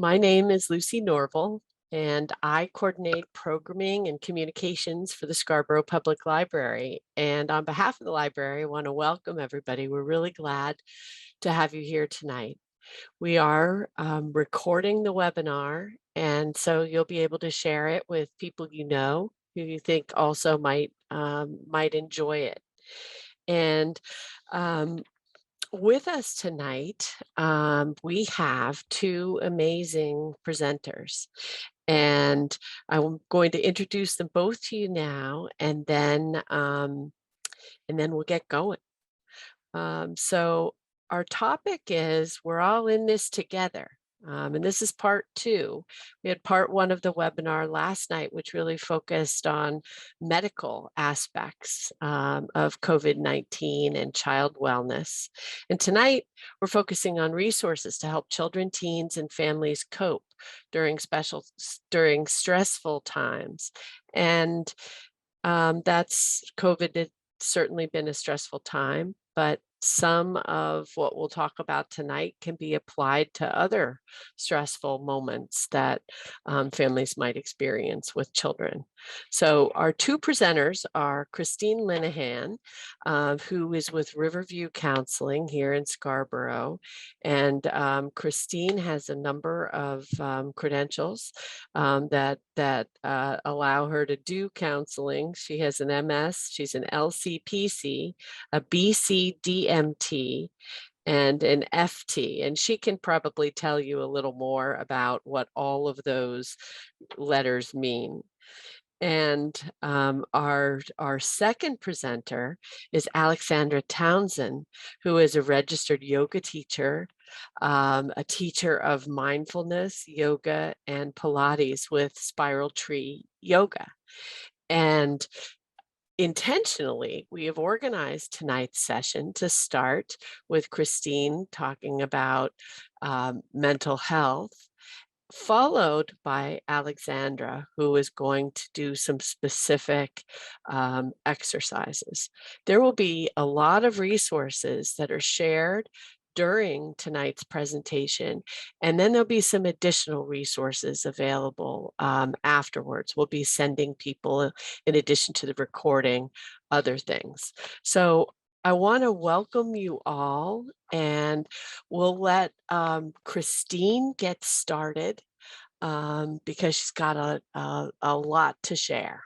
My name is Lucy Norval, and I coordinate programming and communications for the Scarborough Public Library. And on behalf of the library, I want to welcome everybody. We're really glad to have you here tonight. We are recording the webinar, and so you'll be able to share it with people you know who you think also might enjoy it. And with us tonight, we have two amazing presenters, and I'm going to introduce them both to you now, and then we'll get going. So our topic is we're all in this together. And this is part two. We had part one of the webinar last night, which really focused on medical aspects of COVID-19 and child wellness. And tonight, we're focusing on resources to help children, teens, and families cope during stressful times. And that's COVID. It's certainly been a stressful time, but some of what we'll talk about tonight can be applied to other stressful moments that families might experience with children. So our two presenters are Christine Linehan, who is with Riverview Counseling here in Scarborough. And Christine has a number of credentials that allow her to do counseling. She has an MS, she's an LCPC, a BCDMT, and an FT, and she can probably tell you a little more about what all of those letters mean. And our second presenter is Alexandra Townsend, who is a registered yoga teacher, a teacher of mindfulness, yoga, and Pilates with Spiral Tree Yoga. And intentionally, we have organized tonight's session to start with Christine talking about mental health, followed by Alexandra, who is going to do some specific exercises. There will be a lot of resources that are shared during tonight's presentation, and then there'll be some additional resources available afterwards. We'll be sending people, in addition to the recording, other things. So I want to welcome you all, and we'll let Christine get started because she's got a lot to share.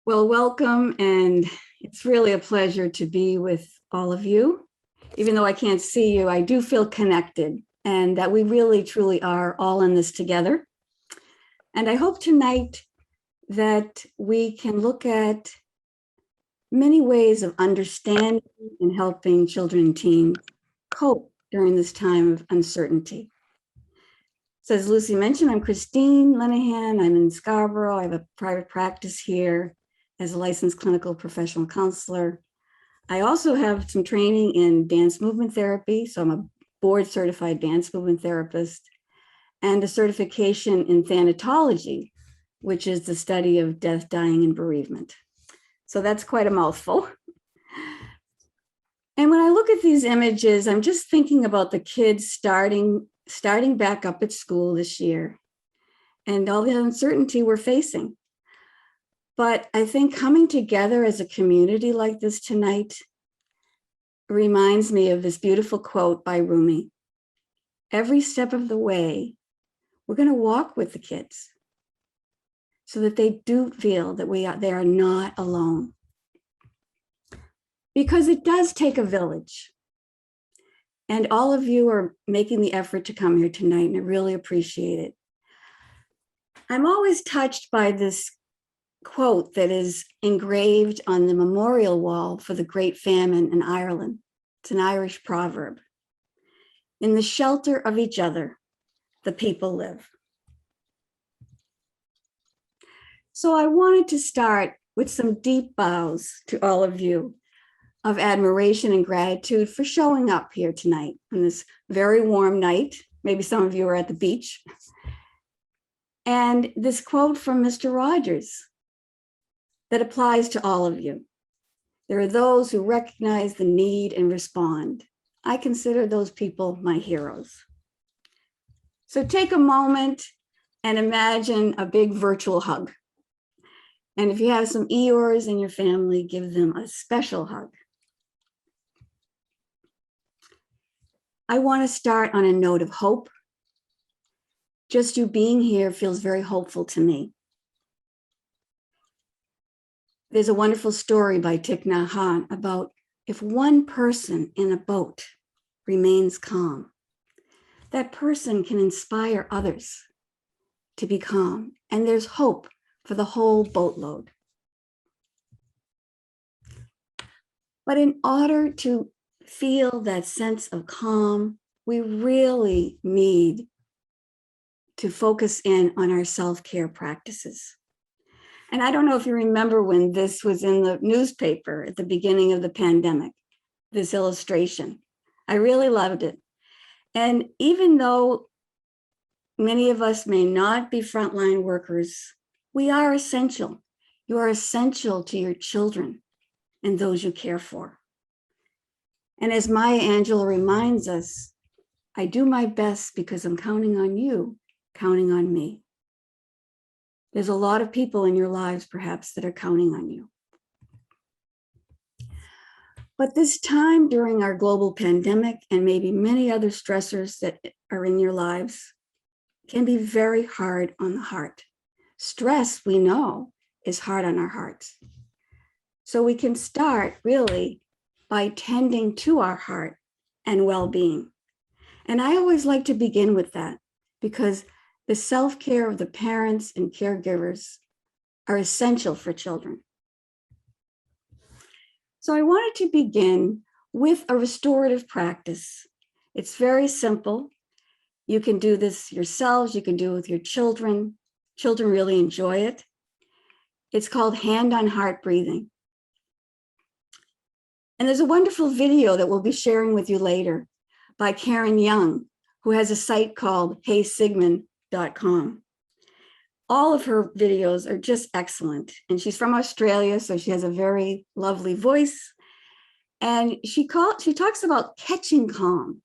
Well, welcome, and it's really a pleasure to be with all of you. Even though I can't see you, I do feel connected, and that we really, truly are all in this together. And I hope tonight that we can look at many ways of understanding and helping children and teens cope during this time of uncertainty. So as Lucy mentioned, I'm Christine Linehan. I'm in Scarborough. I have a private practice here as a licensed clinical professional counselor. I also have some training in dance movement therapy. So I'm a board certified dance movement therapist, and a certification in thanatology, which is the study of death, dying, and bereavement. So that's quite a mouthful. And when I look at these images, I'm just thinking about the kids starting back up at school this year and all the uncertainty we're facing. But I think coming together as a community like this tonight reminds me of this beautiful quote by Rumi. Every step of the way, we're going to walk with the kids so that they do feel that they are not alone. Because it does take a village. And all of you are making the effort to come here tonight, and I really appreciate it. I'm always touched by this quote that is engraved on the memorial wall for the Great Famine in Ireland. It's an Irish proverb. In the shelter of each other, the people live. So I wanted to start with some deep bows to all of you of admiration and gratitude for showing up here tonight on this very warm night. Maybe some of you are at the beach. And this quote from Mr. Rogers that applies to all of you. There are those who recognize the need and respond. I consider those people my heroes. So take a moment and imagine a big virtual hug. And if you have some Eeyores in your family, give them a special hug. I want to start on a note of hope. Just you being here feels very hopeful to me. There's a wonderful story by Thich Nhat Hanh about if one person in a boat remains calm, that person can inspire others to be calm, and there's hope for the whole boatload. But in order to feel that sense of calm, we really need to focus in on our self-care practices. And I don't know if you remember when this was in the newspaper at the beginning of the pandemic, this illustration. I really loved it. And even though many of us may not be frontline workers, we are essential. You are essential to your children and those you care for. And as Maya Angelou reminds us, I do my best because I'm counting on you, counting on me. There's a lot of people in your lives, perhaps, that are counting on you. But this time during our global pandemic and maybe many other stressors that are in your lives can be very hard on the heart. Stress, we know, is hard on our hearts. So we can start really by tending to our heart and well-being. And I always like to begin with that because the self-care of the parents and caregivers are essential for children. So I wanted to begin with a restorative practice. It's very simple. You can do this yourselves. You can do it with your children. Children really enjoy it. It's called hand on heart breathing. And there's a wonderful video that we'll be sharing with you later by Karen Young, who has a site called heysigmund.com. All of her videos are just excellent. And she's from Australia, so she has a very lovely voice. And she talks about catching calm.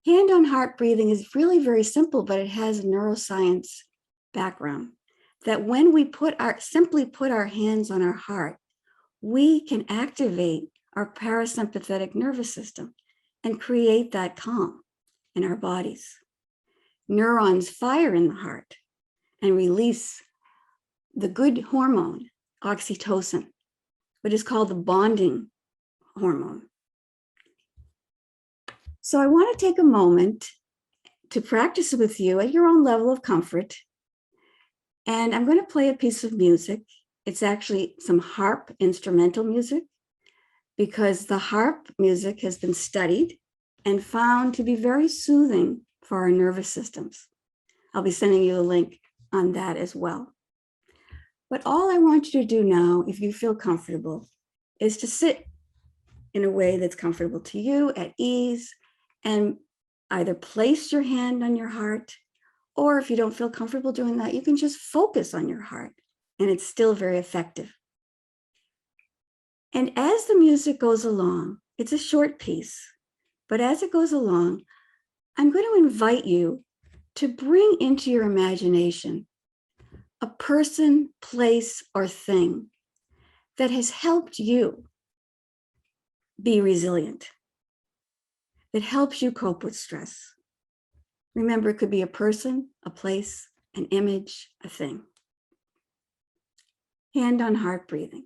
Hand on heart breathing is really very simple, but it has a neuroscience background. That when we simply put our hands on our heart, we can activate our parasympathetic nervous system and create that calm in our bodies. Neurons fire in the heart and release the good hormone, oxytocin, which is called the bonding hormone. So I want to take a moment to practice with you at your own level of comfort. And I'm going to play a piece of music. It's actually some harp instrumental music because the harp music has been studied and found to be very soothing for our nervous systems. I'll be sending you a link on that as well. But all I want you to do now, if you feel comfortable, is to sit in a way that's comfortable to you, at ease, and either place your hand on your heart, or if you don't feel comfortable doing that, you can just focus on your heart, and it's still very effective. And as the music goes along, it's a short piece, but as it goes along, I'm going to invite you to bring into your imagination a person, place, or thing that has helped you be resilient, that helps you cope with stress. Remember, it could be a person, a place, an image, a thing. Hand on heart breathing.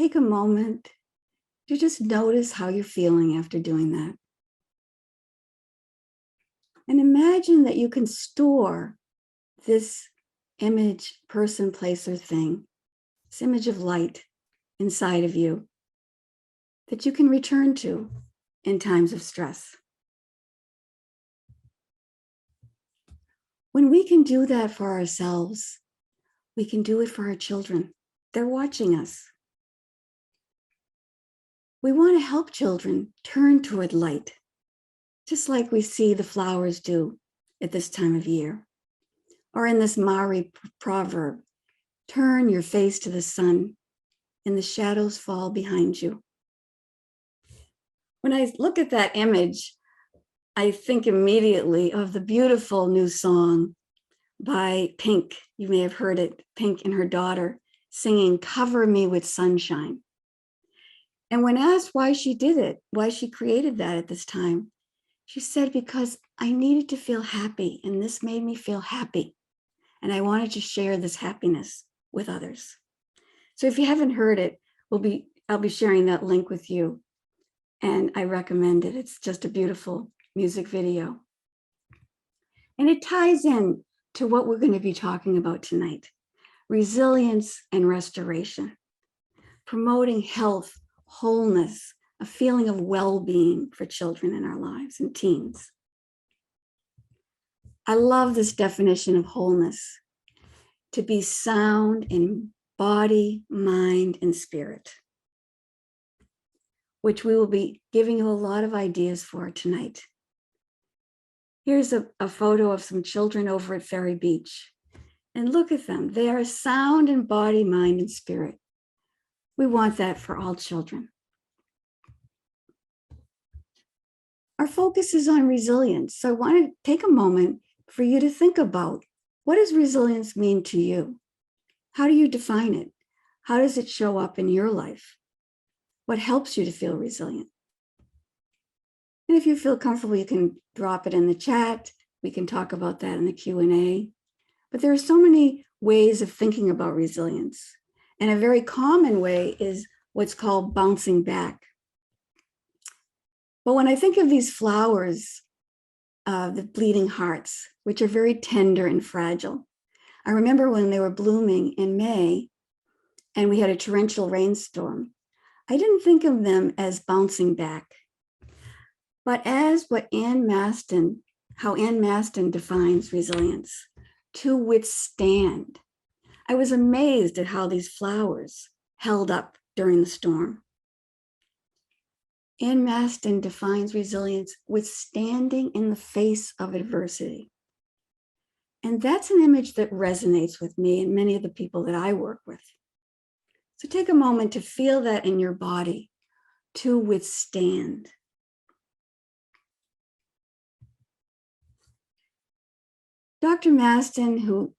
take a moment to just notice how you're feeling after doing that. And imagine that you can store this image, person, place, or thing, this image of light inside of you that you can return to in times of stress. When we can do that for ourselves, we can do it for our children. They're watching us. We want to help children turn toward light, just like we see the flowers do at this time of year. Or in this Maori proverb, turn your face to the sun and the shadows fall behind you. When I look at that image, I think immediately of the beautiful new song by Pink. You may have heard it, Pink and her daughter singing "Cover Me with Sunshine." And when asked why she did it, why she created that at this time, she said, because I needed to feel happy and this made me feel happy. And I wanted to share this happiness with others. So if you haven't heard it, I'll be sharing that link with you. And I recommend it. It's just a beautiful music video. And it ties in to what we're going to be talking about tonight: resilience and restoration, promoting health, wholeness, a feeling of well-being for children in our lives and teens. I love this definition of wholeness: to be sound in body, mind, and spirit, which we will be giving you a lot of ideas for tonight. Here's a photo of some children over at Ferry Beach. And look at them. They are sound in body, mind, and spirit. We want that for all children. Our focus is on resilience. So I want to take a moment for you to think about, what does resilience mean to you? How do you define it? How does it show up in your life? What helps you to feel resilient? And if you feel comfortable, you can drop it in the chat. We can talk about that in the Q&A. But there are so many ways of thinking about resilience. And a very common way is what's called bouncing back. But when I think of these flowers, the bleeding hearts, which are very tender and fragile, I remember when they were blooming in May and we had a torrential rainstorm, I didn't think of them as bouncing back, but as how Ann Maston defines resilience: to withstand. I was amazed at how these flowers held up during the storm. Ann Maston defines resilience: withstanding in the face of adversity. And that's an image that resonates with me and many of the people that I work with. So take a moment to feel that in your body: to withstand. Dr. Maston, who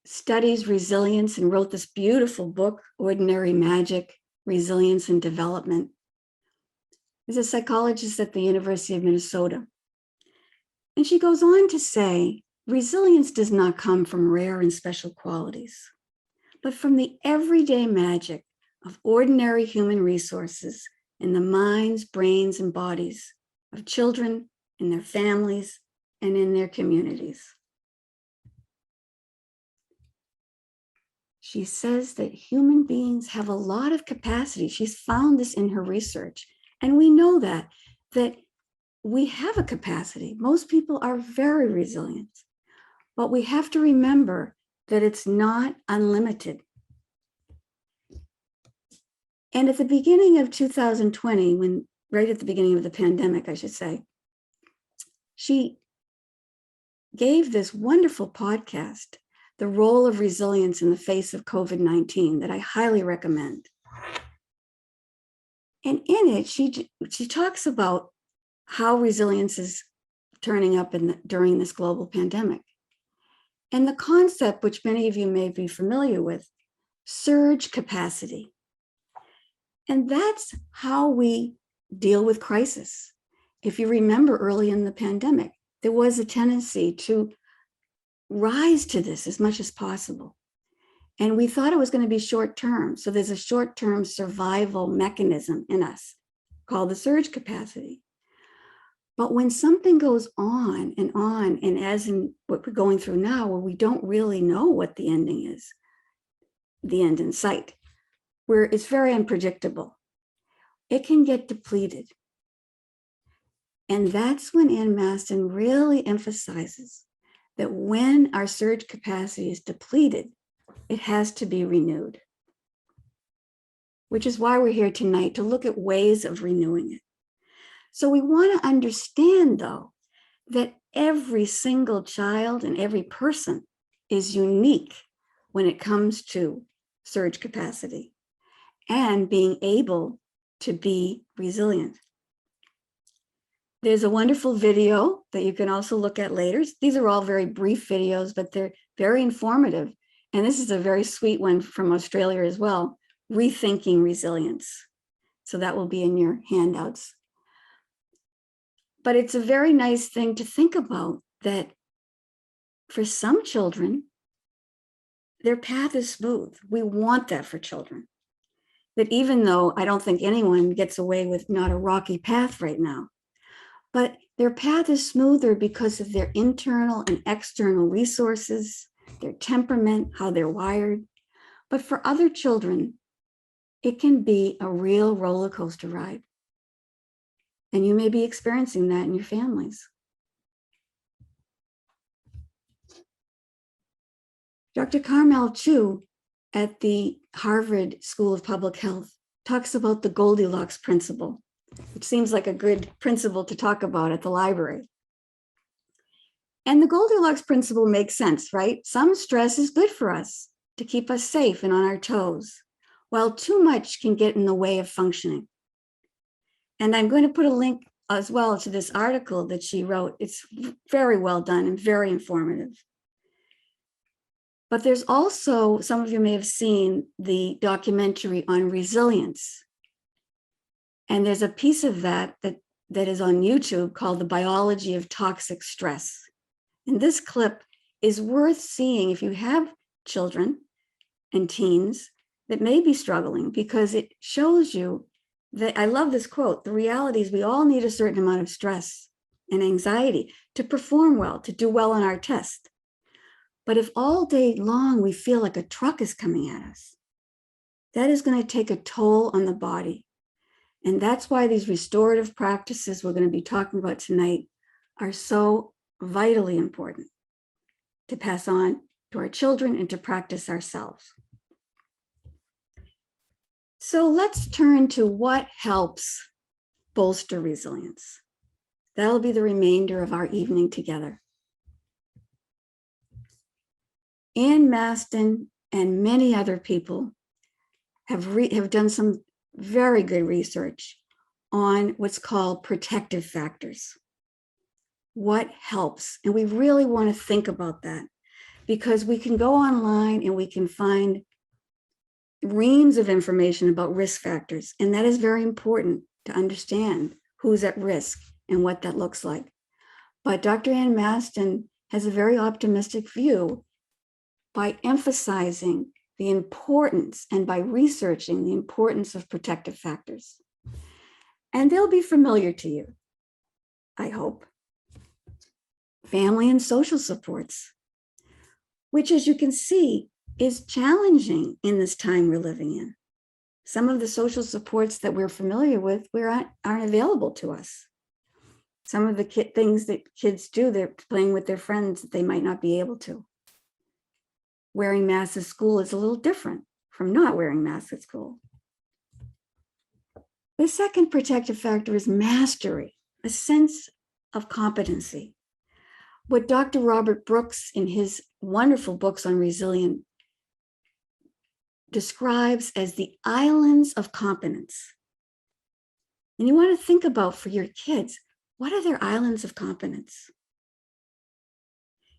studies resilience and wrote this beautiful book, Ordinary Magic: Resilience and Development, is a psychologist at the University of Minnesota. And she goes on to say, resilience does not come from rare and special qualities, but from the everyday magic of ordinary human resources in the minds, brains, and bodies of children, in their families, and in their communities. She says that human beings have a lot of capacity. She's found this in her research. And we know that we have a capacity. Most people are very resilient, but we have to remember that it's not unlimited. And at the beginning of 2020, right at the beginning of the pandemic, I should say, she gave this wonderful podcast, The Role of Resilience in the Face of COVID-19, that I highly recommend. And in it, she talks about how resilience is turning up during this global pandemic. And the concept, which many of you may be familiar with, surge capacity. And that's how we deal with crisis. If you remember early in the pandemic, there was a tendency to rise to this as much as possible. And we thought it was going to be short term. So there's a short term survival mechanism in us called the surge capacity. But when something goes on, and as in what we're going through now, where we don't really know what the ending is, the end in sight, where it's very unpredictable, it can get depleted. And that's when Ann Maston really emphasizes that when our surge capacity is depleted, it has to be renewed. Which is why we're here tonight, to look at ways of renewing it. So we want to understand, though, that every single child and every person is unique when it comes to surge capacity and being able to be resilient. There's a wonderful video that you can also look at later. These are all very brief videos, but they're very informative. And this is a very sweet one from Australia as well, Rethinking Resilience. So that will be in your handouts. But it's a very nice thing to think about, that for some children, their path is smooth. We want that for children. That even though I don't think anyone gets away with not a rocky path right now, but their path is smoother because of their internal and external resources, their temperament, how they're wired. But for other children, it can be a real roller coaster ride. And you may be experiencing that in your families. Dr. Carmel Chu at the Harvard School of Public Health talks about the Goldilocks Principle, which seems like a good principle to talk about at the library. And the Goldilocks Principle makes sense, right? Some stress is good for us to keep us safe and on our toes, while too much can get in the way of functioning. And I'm going to put a link as well to this article that she wrote. It's very well done and very informative. But there's also, some of you may have seen the documentary on resilience. And there's a piece of that is on YouTube called The Biology of Toxic Stress. And this clip is worth seeing if you have children and teens that may be struggling, because it shows you that, I love this quote, the reality is we all need a certain amount of stress and anxiety to perform well, to do well on our test. But if all day long we feel like a truck is coming at us, that is going to take a toll on the body. And that's why these restorative practices we're going to be talking about tonight are so vitally important to pass on to our children and to practice ourselves. So let's turn to what helps bolster resilience. That'll be the remainder of our evening together. Ann Maston and many other people have done some very good research on what's called protective factors. What helps? And we really want to think about that, because we can go online and we can find reams of information about risk factors. And that is very important to understand who's at risk and what that looks like. But Dr. Ann Maston has a very optimistic view by emphasizing the importance and by researching the importance of protective factors. And they'll be familiar to you, I hope. Family and social supports, which, as you can see, is challenging in this time we're living in. Some of the social supports that we're familiar with aren't available to us. Some of the things that kids do, they're playing with their friends that they might not be able to. Wearing masks at school is a little different from not wearing masks at school. The second protective factor is mastery, a sense of competency. What Dr. Robert Brooks, in his wonderful books on resilience, describes as the islands of competence. And you want to think about, for your kids, what are their islands of competence?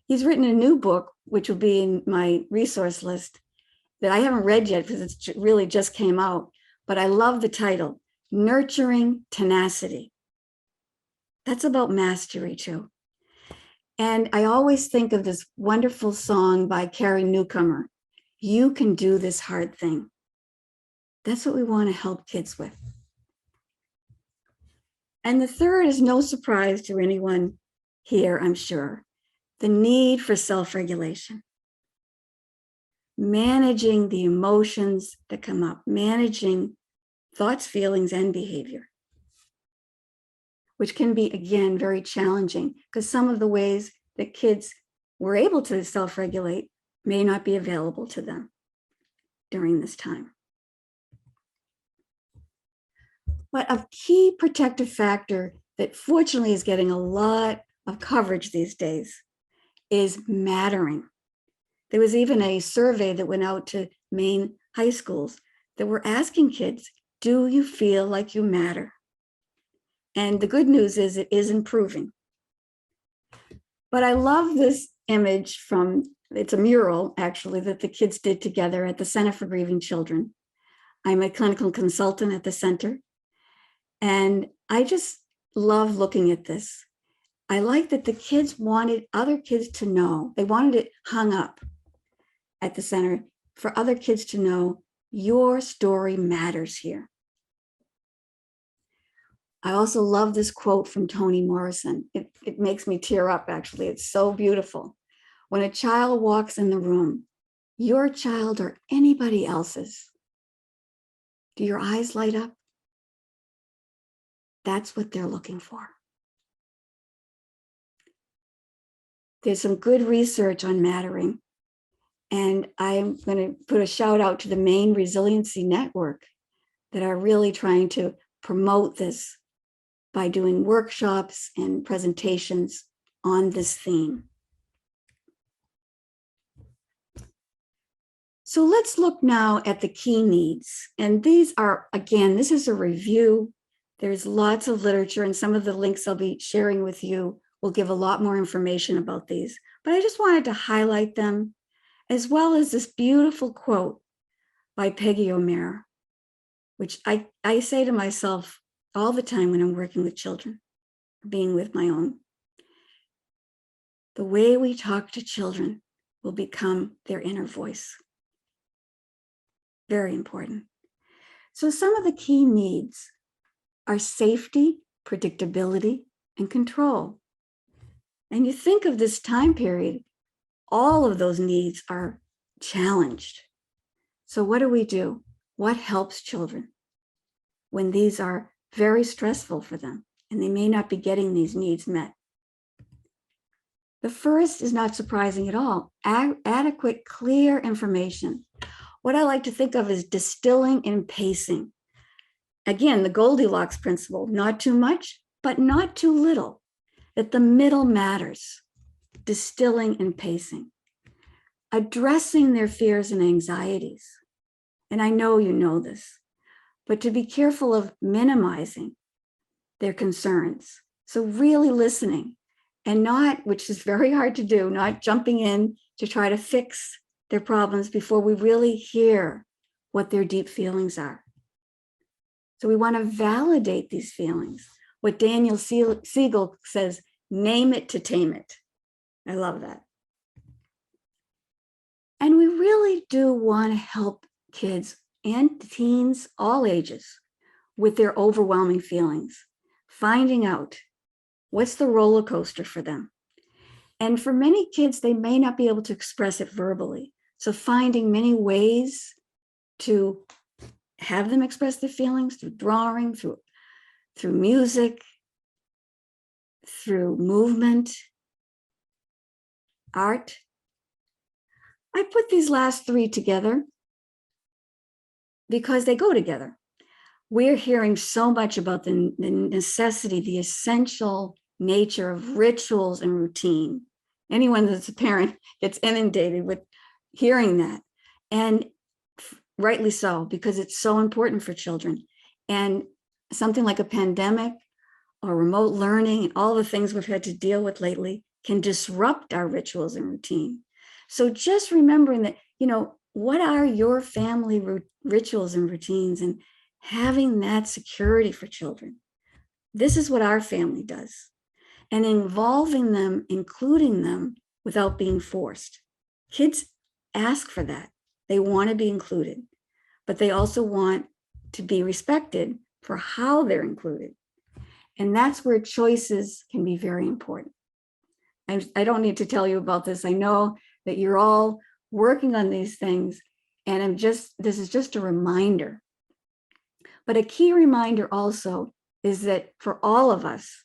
He's written a new book, which will be in my resource list, that I haven't read yet because it's really just came out, but I love the title, Nurturing Tenacity. That's about mastery too. And I always think of this wonderful song by Carrie Newcomer. You can do this hard thing. That's what we want to help kids with. And the third is no surprise to anyone here, I'm sure, the need for self-regulation. Managing the emotions that come up, managing thoughts, feelings, and behavior, which can be, again, very challenging because some of the ways that kids were able to self-regulate may not be available to them during this time. But a key protective factor that fortunately is getting a lot of coverage these days is mattering. There was even a survey that went out to Maine high schools that were asking kids, do you feel like you matter? And the good news is it is improving. But I love this image from, it's a mural actually that the kids did together at the Center for Grieving Children. I'm a clinical consultant at the center. And I just love looking at this. I like that the kids wanted other kids to know, they wanted it hung up at the center for other kids to know your story matters here. I also love this quote from Toni Morrison. It makes me tear up, actually. It's so beautiful. When a child walks in the room, your child or anybody else's, do your eyes light up? That's what they're looking for. There's some good research on mattering. And I'm going to put a shout out to the Maine Resiliency Network that are really trying to promote this by doing workshops and presentations on this theme. So let's look now at the key needs. And these are, again, this is a review. There's lots of literature, and some of the links I'll be sharing with you will give a lot more information about these. But I just wanted to highlight them, as well as this beautiful quote by Peggy O'Meara, which I say to myself all the time when I'm working with children, being with my own. The way we talk to children will become their inner voice. Very important. So some of the key needs are safety, predictability, and control. And you think of this time period, all of those needs are challenged. So what do? What helps children when these are very stressful for them and they may not be getting these needs met? The first is not surprising at all. Adequate, clear information. What I like to think of is distilling and pacing. Again, the Goldilocks Principle, not too much, but not too little. That the middle matters. Distilling and pacing. Addressing their fears and anxieties. And I know you know this, but to be careful of minimizing their concerns. So really listening and not, which is very hard to do, not jumping in to try to fix their problems before we really hear what their deep feelings are. So we want to validate these feelings. What Daniel Siegel says, name it to tame it. I love that. And we really do want to help kids and teens, all ages, with their overwhelming feelings, finding out what's the roller coaster for them. And for many kids, they may not be able to express it verbally. So finding many ways to have them express their feelings through drawing, through music, through movement, art. I put these last three together because they go together. We're hearing so much about the necessity, the essential nature of rituals and routine. Anyone that's a parent gets inundated with hearing that. And rightly so, because it's so important for children. And something like a pandemic or remote learning and all the things we've had to deal with lately can disrupt our rituals and routine. So just remembering that, what are your family rituals and routines, and having that security for children. This is what our family does. And involving them, including them without being forced. Kids ask for that. They want to be included, but they also want to be respected for how they're included. And that's where choices can be very important. I don't need to tell you about this. I know that you're all working on these things, and this is just a reminder. But a key reminder also is that for all of us,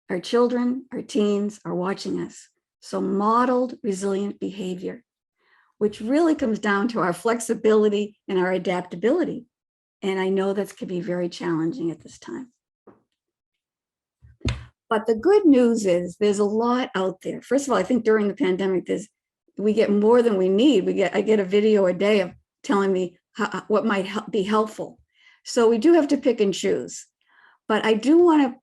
our children, our teens are watching us. So modeled resilient behavior, which really comes down to our flexibility and our adaptability. And I know that can be very challenging at this time. But the good news is there's a lot out there. First of all, I think during the pandemic, we get more than we need. I get a video a day of telling me what might be helpful. So we do have to pick and choose. But I do want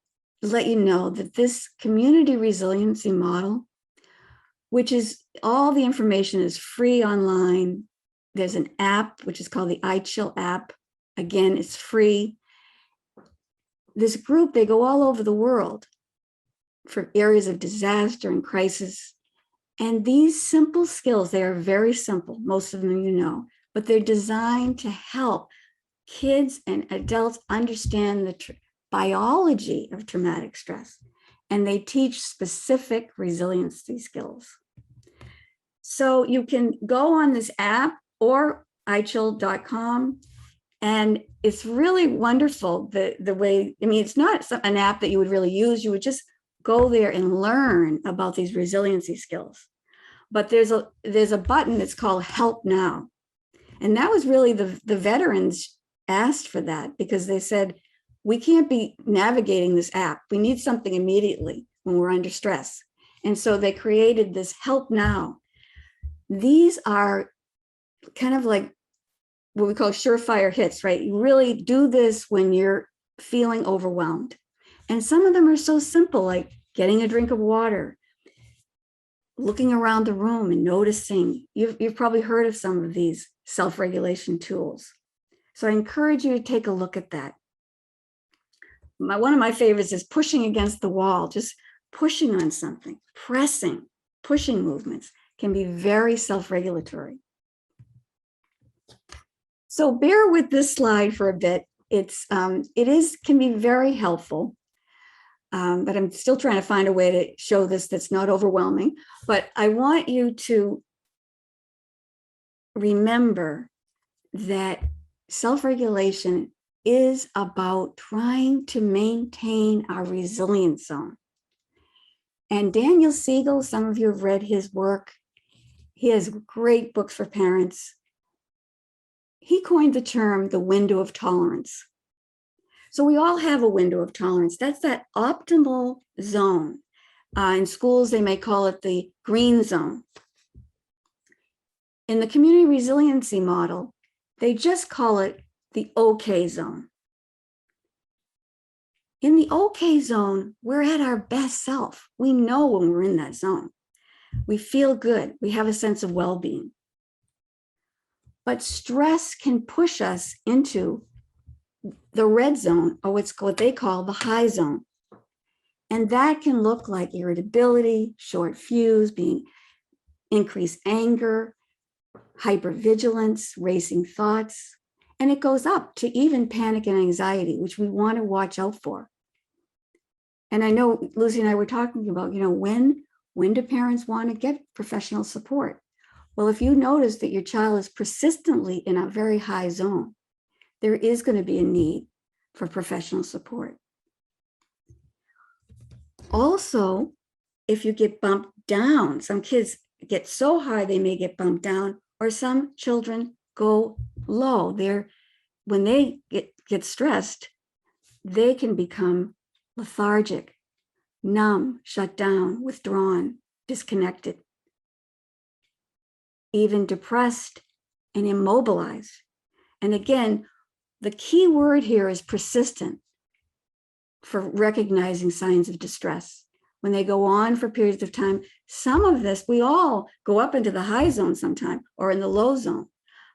to let you know that this community resiliency model, which is all the information is free online. There's an app, which is called the iChill app. Again, it's free. This group, they go all over the world for areas of disaster and crisis. And these simple skills, they are very simple, most of them you know, but they're designed to help kids and adults understand the biology of traumatic stress. And they teach specific resiliency skills. So you can go on this app or ichill.com, and it's really wonderful the way, I mean, it's not an app that you would really use. You would just go there and learn about these resiliency skills. But there's a button that's called Help Now. And that was really the veterans asked for that, because they said, we can't be navigating this app. We need something immediately when we're under stress. And so they created this Help Now. These are kind of like what we call surefire hits, right? You really do this when you're feeling overwhelmed. And some of them are so simple, like getting a drink of water, looking around the room and noticing. You've probably heard of some of these self-regulation tools. So I encourage you to take a look at that. One of my favorites is pushing against the wall, just pushing on something, pressing, pushing movements can be very self-regulatory. So bear with this slide for a bit. It can be very helpful. But I'm still trying to find a way to show this that's not overwhelming. But I want you to remember that self-regulation is about trying to maintain our resilience zone. And Daniel Siegel, some of you have read his work. He has great books for parents. He coined the term the window of tolerance. So we all have a window of tolerance. That's that optimal zone. In schools, they may call it the green zone. In the community resiliency model, they just call it the okay zone. In the okay zone, we're at our best self. We know when we're in that zone. We feel good. We have a sense of well-being. But stress can push us into the red zone, or what they call the high zone. And that can look like irritability, short fuse, increased anger, hypervigilance, racing thoughts, and it goes up to even panic and anxiety, which we want to watch out for. And I know Lucy and I were talking about, when do parents want to get professional support? Well, if you notice that your child is persistently in a very high zone, there is going to be a need for professional support. Also, if you get bumped down, some kids get so high they may get bumped down, or some children go low. When they get stressed, they can become lethargic, numb, shut down, withdrawn, disconnected, even depressed and immobilized. And again, the key word here is persistent for recognizing signs of distress. When they go on for periods of time, some of this, we all go up into the high zone sometime or in the low zone.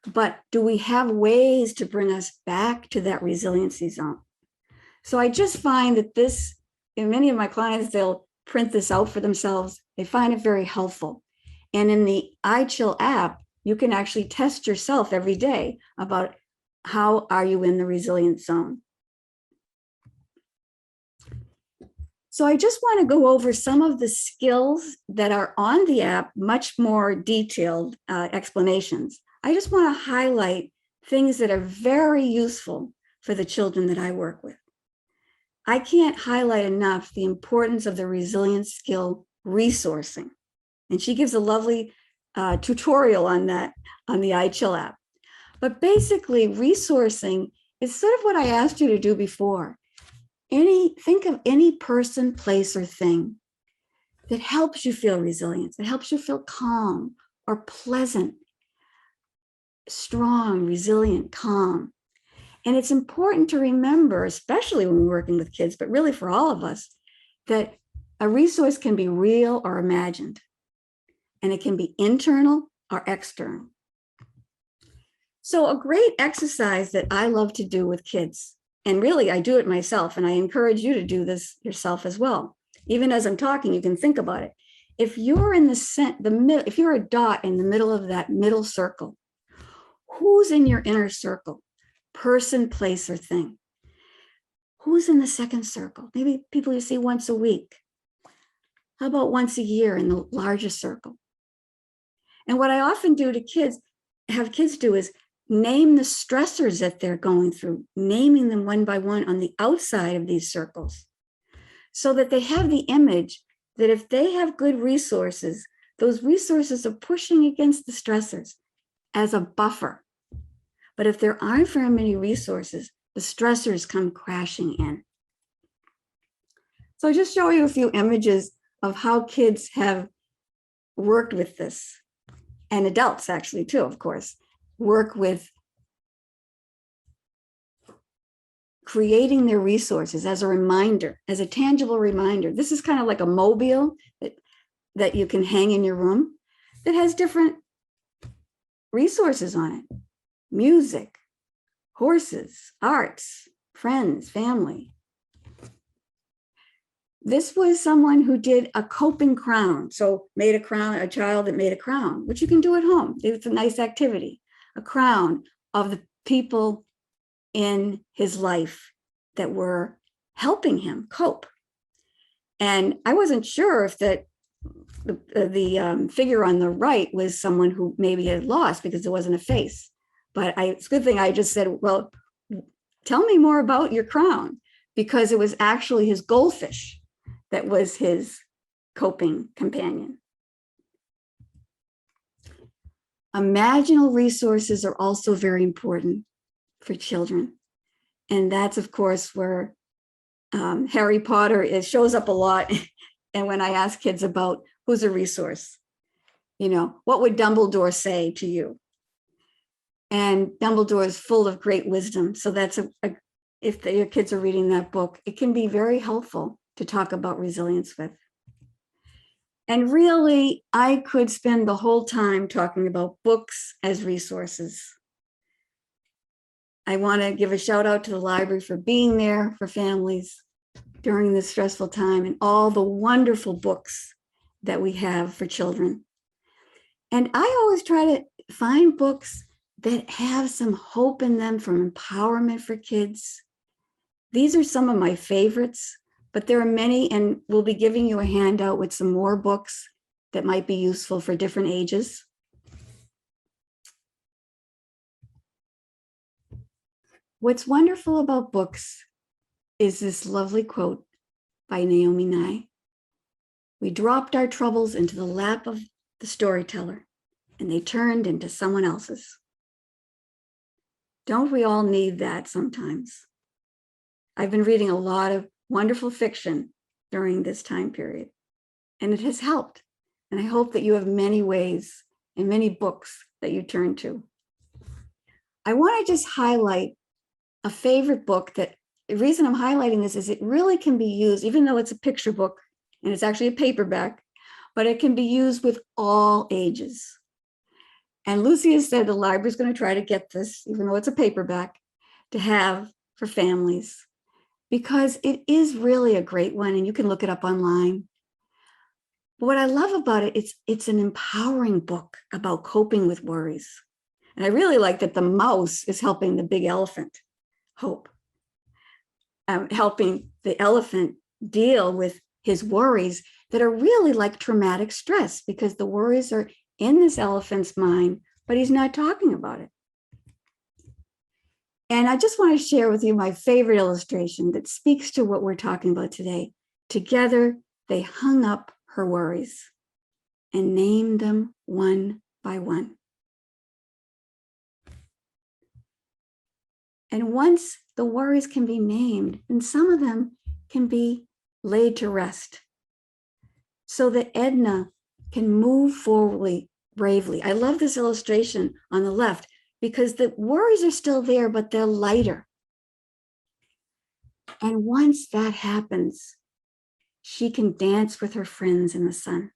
But do we have ways to bring us back to that resiliency zone? So I just find that in many of my clients, they'll print this out for themselves. They find it very helpful. And in the iChill app, You can actually test yourself every day about how are you in the resilience zone. So I just want to go over some of the skills that are on the app, much more detailed explanations. I just want to highlight things that are very useful for the children that I work with. I can't highlight enough the importance of the resilience skill resourcing. And she gives a lovely tutorial on that on the iChill app. But basically, resourcing is sort of what I asked you to do before. Think of any person, place, or thing that helps you feel resilient, that helps you feel calm or pleasant, strong, resilient, calm. And it's important to remember, especially when we're working with kids, but really for all of us, that a resource can be real or imagined, and it can be internal or external. So a great exercise that I love to do with kids, and really I do it myself, and I encourage you to do this yourself as well. Even as I'm talking, you can think about it. If you're in if you're a dot in the middle of that middle circle, who's in your inner circle? Person, place, or thing. Who's in the second circle? Maybe people you see once a week. How about once a year in the largest circle? And what I often do to kids, have kids do, is name the stressors that they're going through, naming them one by one on the outside of these circles, so that they have the image that if they have good resources, those resources are pushing against the stressors as a buffer. But if there aren't very many resources, the stressors come crashing in. So I'll just show you a few images of how kids have worked with this, and adults actually too, of course, work with creating their resources as a reminder, as a tangible reminder. This is kind of like a mobile that you can hang in your room that has different resources on it. Music, horses, arts, friends, family. This was someone who did a coping crown. So made a crown, a child that made a crown, which you can do at home. It's a nice activity. A crown of the people in his life that were helping him cope. And I wasn't sure if the figure on the right was someone who maybe had lost because there wasn't a face. But it's a good thing I just said, well, tell me more about your crown, because it was actually his goldfish that was his coping companion. Imaginal resources are also very important for children. And that's, of course, where Harry Potter shows up a lot. And when I ask kids about who's a resource, what would Dumbledore say to you? And Dumbledore is full of great wisdom. So that's if your kids are reading that book, it can be very helpful to talk about resilience with. And really, I could spend the whole time talking about books as resources. I want to give a shout out to the library for being there for families during this stressful time, and all the wonderful books that we have for children. And I always try to find books that have some hope in them from empowerment for kids. These are some of my favorites, but there are many, and we'll be giving you a handout with some more books that might be useful for different ages. What's wonderful about books is this lovely quote by Naomi Nye. We dropped our troubles into the lap of the storyteller, and they turned into someone else's. Don't we all need that sometimes? I've been reading a lot of wonderful fiction during this time period, and it has helped. And I hope that you have many ways and many books that you turn to. I want to just highlight a favorite book that the reason I'm highlighting this is it really can be used, even though it's a picture book and it's actually a paperback, but it can be used with all ages. And Lucy has said the library is going to try to get this, even though it's a paperback, to have for families, because it is really a great one, and you can look it up online. But what I love about it, it's an empowering book about coping with worries. And I really like that the mouse is helping the big elephant hope, helping the elephant deal with his worries that are really like traumatic stress, because the worries are in this elephant's mind, but he's not talking about it. And I just want to share with you my favorite illustration that speaks to what we're talking about today. Together, they hung up her worries and named them one by one. And once the worries can be named, then some of them can be laid to rest so that Edna can move forward bravely. I love this illustration on the left because the worries are still there, but they're lighter. And once that happens, she can dance with her friends in the sun.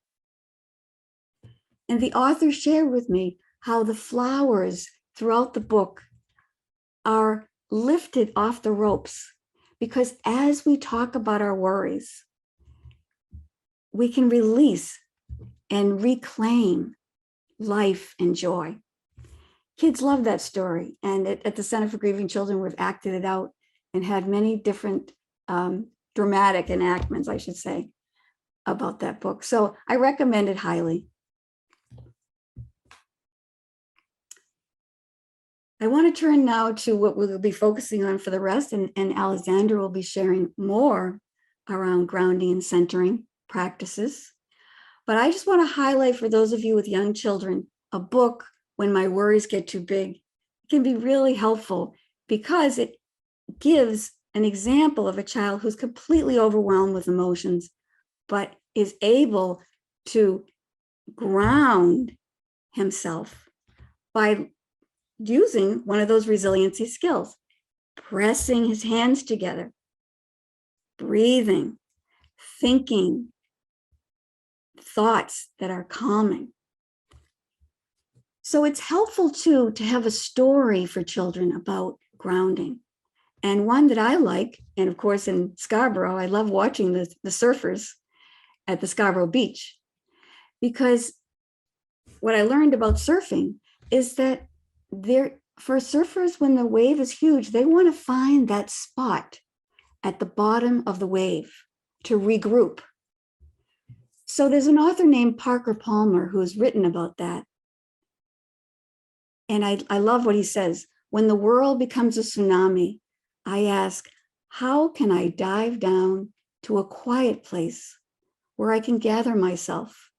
And the author shared with me how the flowers throughout the book are lifted off the ropes, because as we talk about our worries, we can release and reclaim life and joy. Kids love that story. And at the Center for Grieving Children, we've acted it out and had many different dramatic enactments, I should say, about that book. So I recommend it highly. I want to turn now to what we'll be focusing on for the rest, and Alexandra will be sharing more around grounding and centering practices. But I just want to highlight for those of you with young children, a book, When My Worries Get Too Big, can be really helpful because it gives an example of a child who's completely overwhelmed with emotions, but is able to ground himself by using one of those resiliency skills, pressing his hands together, breathing, thinking thoughts that are calming. So it's helpful too to have a story for children about grounding. And one that I like, and of course in Scarborough, I love watching the surfers at the Scarborough beach, because what I learned about surfing is that for surfers, when the wave is huge, they want to find that spot at the bottom of the wave to regroup. So there's an author named Parker Palmer who has written about that. And I love what he says. When the world becomes a tsunami, I ask, how can I dive down to a quiet place where I can gather myself,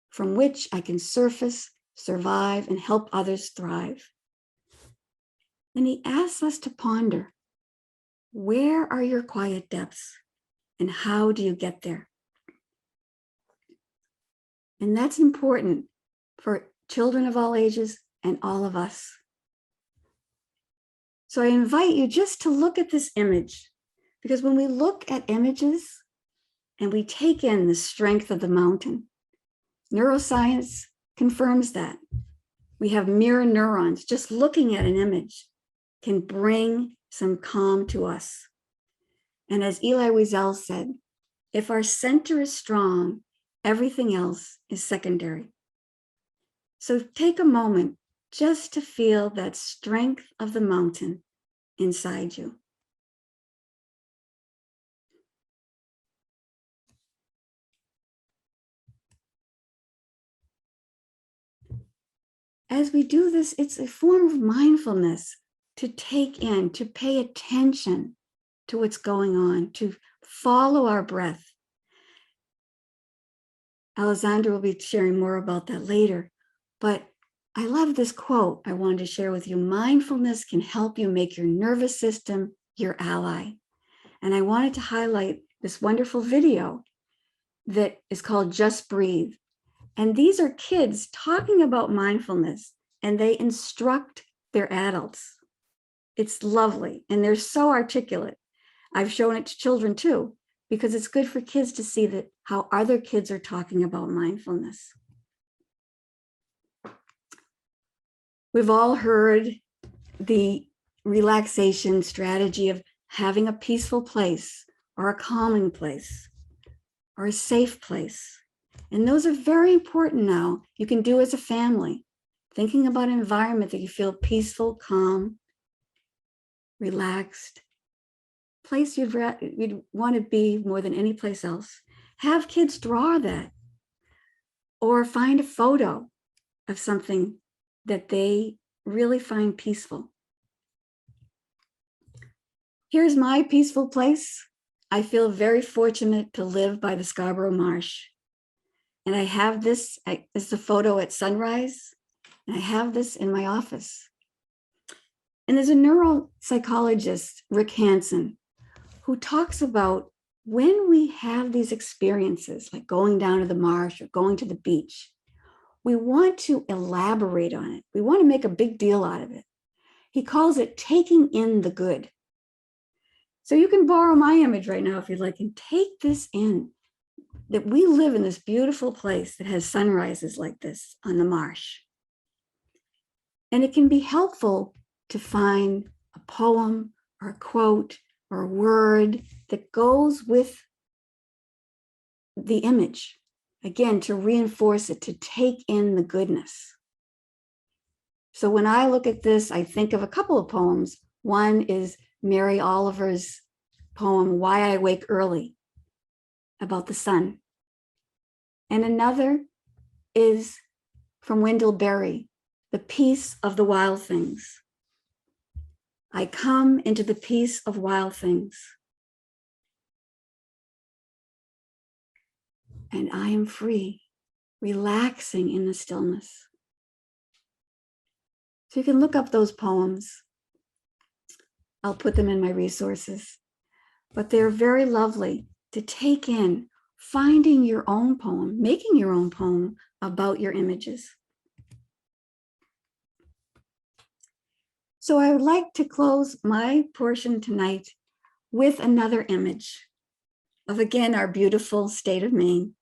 from which I can surface, survive, and help others thrive? And he asks us to ponder, where are your quiet depths and how do you get there? And that's important for children of all ages and all of us. So I invite you just to look at this image, because when we look at images and we take in the strength of the mountain, neuroscience confirms that. We have mirror neurons. Just looking at an image can bring some calm to us. And as Elie Wiesel said, if our center is strong, everything else is secondary. So take a moment just to feel that strength of the mountain inside you. As we do this, it's a form of mindfulness to take in, to pay attention to what's going on, to follow our breath. Alexandra will be sharing more about that later, but I love this quote I wanted to share with you. Mindfulness can help you make your nervous system your ally. And I wanted to highlight this wonderful video that is called Just Breathe. And these are kids talking about mindfulness, and they instruct their adults. It's lovely, and they're so articulate. I've shown it to children too, because it's good for kids to see that how other kids are talking about mindfulness. We've all heard the relaxation strategy of having a peaceful place or a calming place or a safe place. And those are very important now. You can do as a family, thinking about an environment that you feel peaceful, calm, relaxed, place you'd want to be more than any place else. Have kids draw that, or find a photo of something that they really find peaceful. Here's my peaceful place. I feel very fortunate to live by the Scarborough Marsh. And I have this as the photo at sunrise. And I have this in my office. And there's a neuropsychologist, Rick Hansen, who talks about when we have these experiences, like going down to the marsh or going to the beach, we want to elaborate on it. We want to make a big deal out of it. He calls it taking in the good. So you can borrow my image right now if you'd like, and take this in, that we live in this beautiful place that has sunrises like this on the marsh. And it can be helpful to find a poem or a quote or a word that goes with the image. Again, to reinforce it, to take in the goodness. So when I look at this, I think of a couple of poems. One is Mary Oliver's poem, Why I Wake Early, about the sun. And another is from Wendell Berry, The Peace of the Wild Things. I come into the peace of wild things, and I am free, relaxing in the stillness. So you can look up those poems. I'll put them in my resources, but they're very lovely to take in, finding your own poem, making your own poem about your images. So I would like to close my portion tonight with another image of, again, our beautiful state of Maine.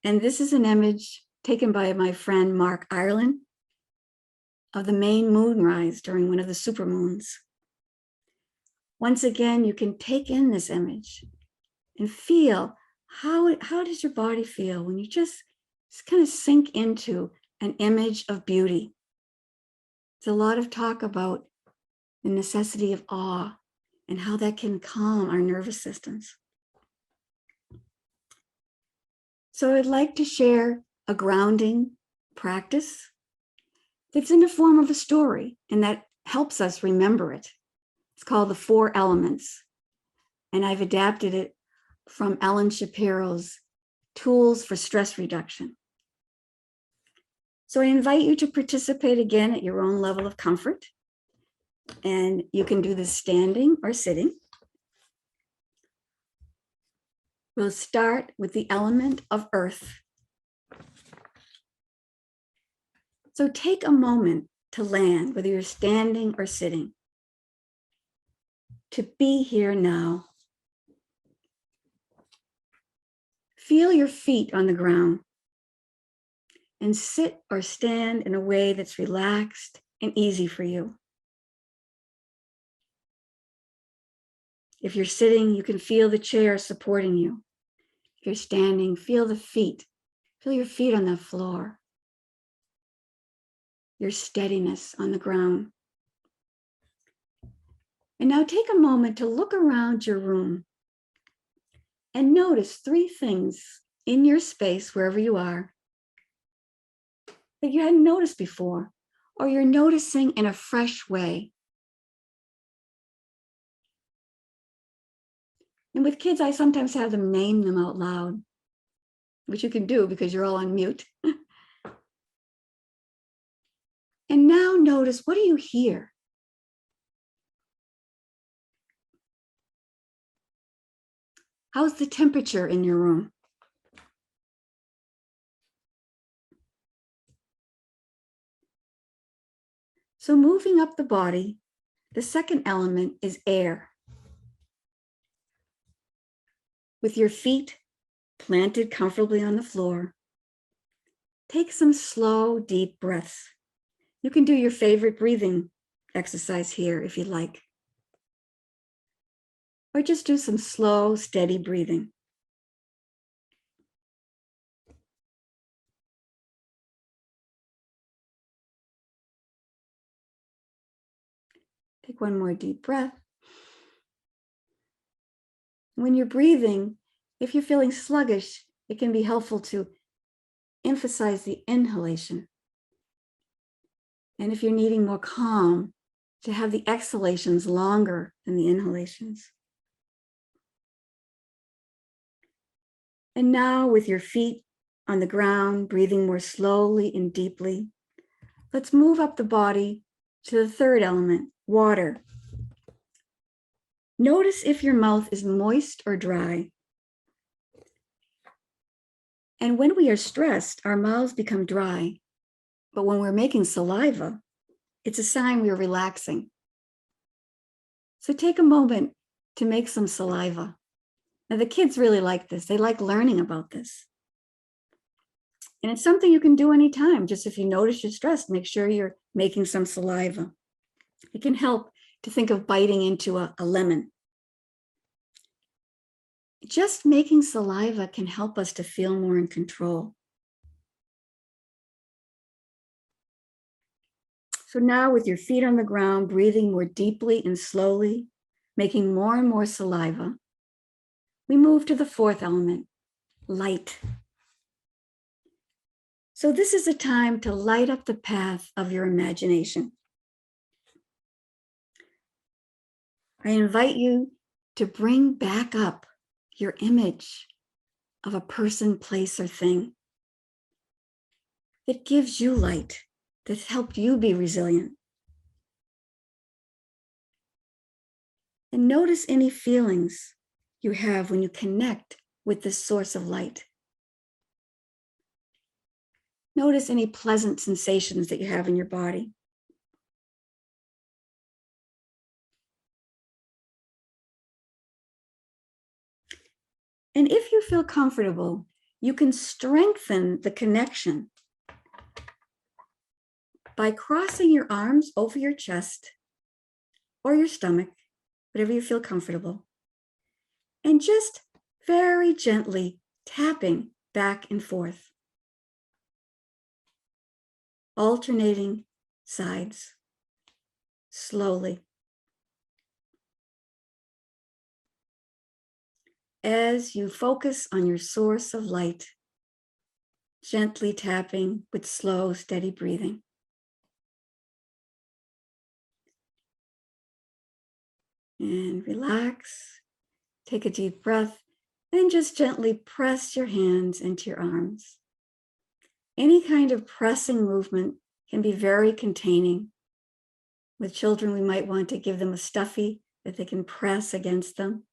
And this is an image taken by my friend Mark Ireland of the Maine moonrise during one of the supermoons. Once again, you can take in this image and feel how does your body feel when you just kind of sink into an image of beauty. There's a lot of talk about the necessity of awe and how that can calm our nervous systems. So I'd like to share a grounding practice that's in the form of a story, and that helps us remember it. It's called the 4 Elements, and I've adapted it from Ellen Shapiro's Tools for Stress Reduction. So I invite you to participate again at your own level of comfort. And you can do this standing or sitting. We'll start with the element of earth. So take a moment to land, whether you're standing or sitting, to be here now. Feel your feet on the ground and sit or stand in a way that's relaxed and easy for you. If you're sitting, you can feel the chair supporting you. If you're standing, feel the feet. Feel your feet on the floor. Your steadiness on the ground. And now take a moment to look around your room and notice 3 things in your space, wherever you are, that you hadn't noticed before, or you're noticing in a fresh way. And with kids, I sometimes have them name them out loud, which you can do because you're all on mute. And now notice, what do you hear? How's the temperature in your room? So moving up the body, the second element is air. With your feet planted comfortably on the floor, take some slow, deep breaths. You can do your favorite breathing exercise here if you'd like. Or just do some slow, steady breathing. Take one more deep breath. When you're breathing, if you're feeling sluggish, it can be helpful to emphasize the inhalation. And if you're needing more calm, to have the exhalations longer than the inhalations. And now with your feet on the ground, breathing more slowly and deeply, let's move up the body to the third element, water. Notice if your mouth is moist or dry. And when we are stressed, our mouths become dry. But when we're making saliva, it's a sign we are relaxing. So take a moment to make some saliva. Now, the kids really like this. They like learning about this. And it's something you can do anytime. Just if you notice you're stressed, make sure you're making some saliva. It can help to think of biting into a lemon. Just making saliva can help us to feel more in control. So now with your feet on the ground, breathing more deeply and slowly, making more and more saliva, we move to the fourth element, light. So this is a time to light up the path of your imagination. I invite you to bring back up your image of a person, place, or thing that gives you light, that's helped you be resilient. And notice any feelings you have when you connect with this source of light. Notice any pleasant sensations that you have in your body. And if you feel comfortable, you can strengthen the connection by crossing your arms over your chest or your stomach, whatever you feel comfortable, and just very gently tapping back and forth, alternating sides, slowly. As you focus on your source of light, gently tapping with slow, steady breathing. And relax, take a deep breath, and just gently press your hands into your arms. Any kind of pressing movement can be very containing. With children, we might want to give them a stuffy that they can press against them,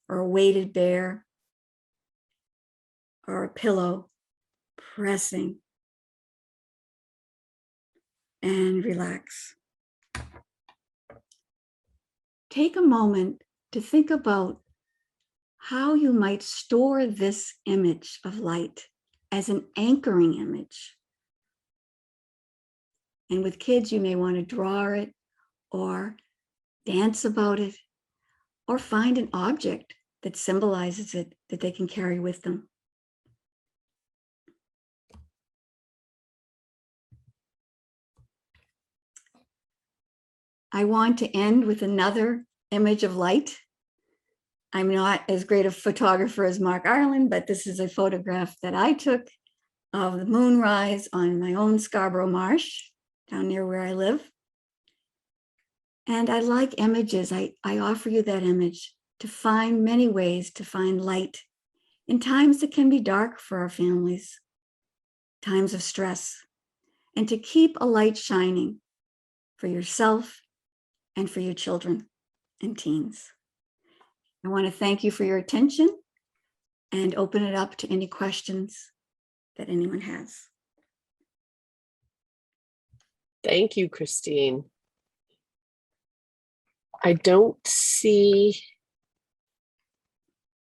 or a weighted bear, or a pillow, pressing. And relax. Take a moment to think about how you might store this image of light as an anchoring image. And with kids, you may want to draw it or dance about it or find an object that symbolizes it that they can carry with them. I want to end with another image of light. I'm not as great a photographer as Mark Ireland, but this is a photograph that I took of the moonrise on my own Scarborough Marsh, down near where I live. And I like images. I offer you that image to find many ways to find light in times that can be dark for our families, times of stress, and to keep a light shining for yourself and for your children and teens. I want to thank you for your attention and open it up to any questions that anyone has. Thank you, Christine. I don't see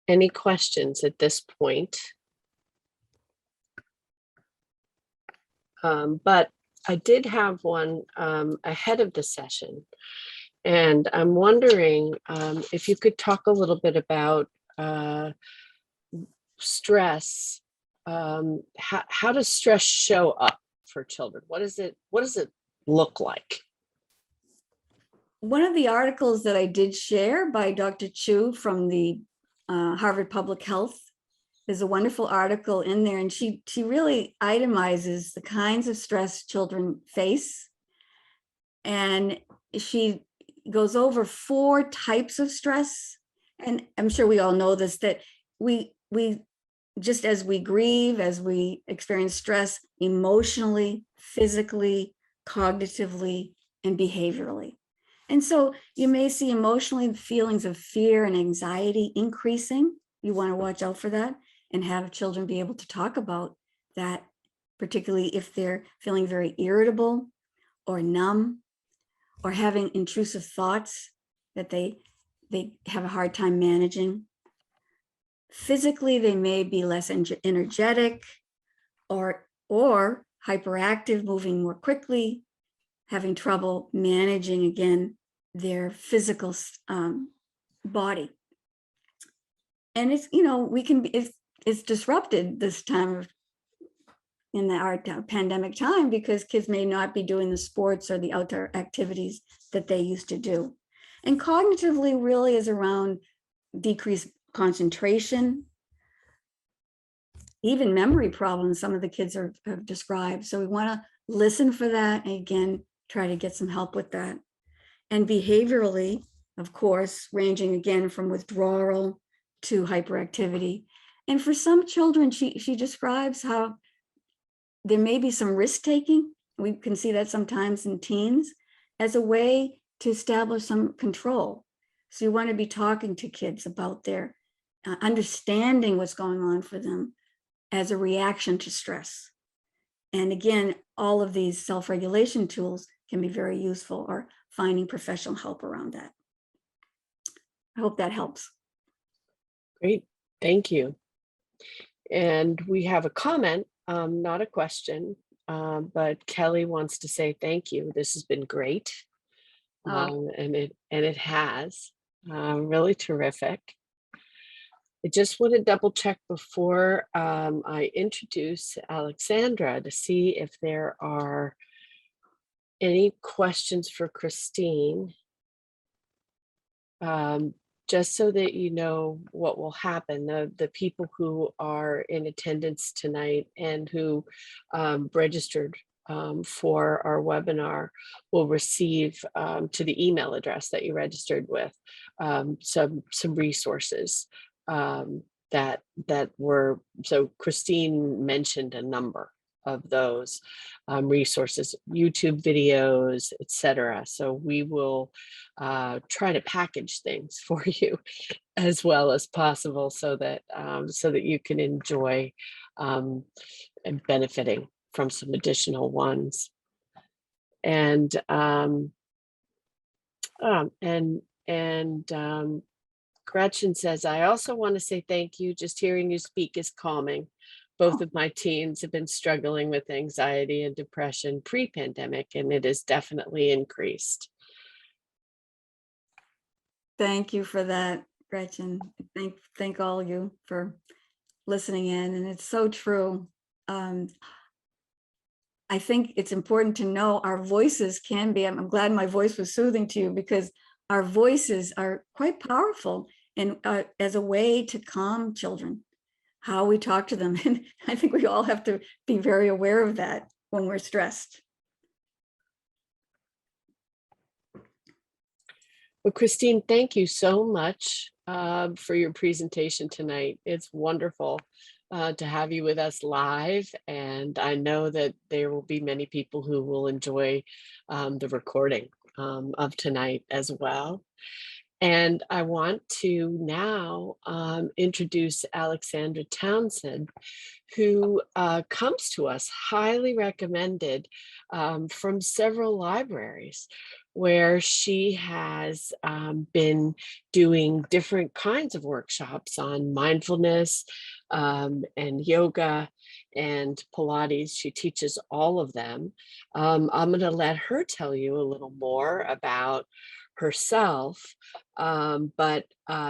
any questions at this point. But I did have one ahead of the session. And I'm wondering if you could talk a little bit about stress. How does stress show up for children? What does it look like? one of the articles that I did share by Dr. Chu from the Harvard Public Health, there's a wonderful article in there, and she really itemizes the kinds of stress children face. And she goes over 4 types of stress. And I'm sure we all know this, that we just as we grieve, as we experience stress emotionally, physically, cognitively, and behaviorally. And so you may see emotionally feelings of fear and anxiety increasing. You want to watch out for that and have children be able to talk about that, particularly if they're feeling very irritable or numb or having intrusive thoughts that they have a hard time managing. Physically, they may be less energetic or hyperactive, moving more quickly, having trouble managing, again, their physical body. And it's, it's disrupted this time of in our pandemic time because kids may not be doing the sports or the outdoor activities that they used to do. And cognitively really is around decreased concentration, even memory problems some of the kids have described. So we want to listen for that and again, try to get some help with that. And behaviorally, of course, ranging again from withdrawal to hyperactivity. And for some children, she describes how there may be some risk taking. We can see that sometimes in teens as a way to establish some control. So you want to be talking to kids about their understanding what's going on for them as a reaction to stress. And again, all of these self-regulation tools can be very useful, or finding professional help around that. I hope that helps. Great, thank you. And we have a comment, not a question, but Kelly wants to say thank you. This has been great. And it has really terrific. I just want to double check before I introduce Alexandra to see if there are any questions for Christine. Just so that you know what will happen, the people who are in attendance tonight and who registered for our webinar will receive to the email address that you registered with some resources that were, so Christine mentioned a number of those resources, YouTube videos, etc. So we will try to package things for you as well as possible so that you can enjoy and benefiting from some additional ones. And Gretchen says, I also want to say thank you. Just hearing you speak is calming. Both of my teens have been struggling with anxiety and depression pre-pandemic, and it has definitely increased. Thank you for that, Gretchen. Thank all of you for listening in, and it's so true. I think it's important to know our voices can be, I'm glad my voice was soothing to you, because our voices are quite powerful and as a way to calm children, how we talk to them. And I think we all have to be very aware of that when we're stressed. Well, Christine, thank you so much for your presentation tonight. It's wonderful to have you with us live, and I know that there will be many people who will enjoy the recording of tonight as well. And I want to now introduce Alexandra Townsend, who comes to us highly recommended from several libraries, where she has been doing different kinds of workshops on mindfulness and yoga and Pilates. She teaches all of them. I'm going to let her tell you a little more about herself, but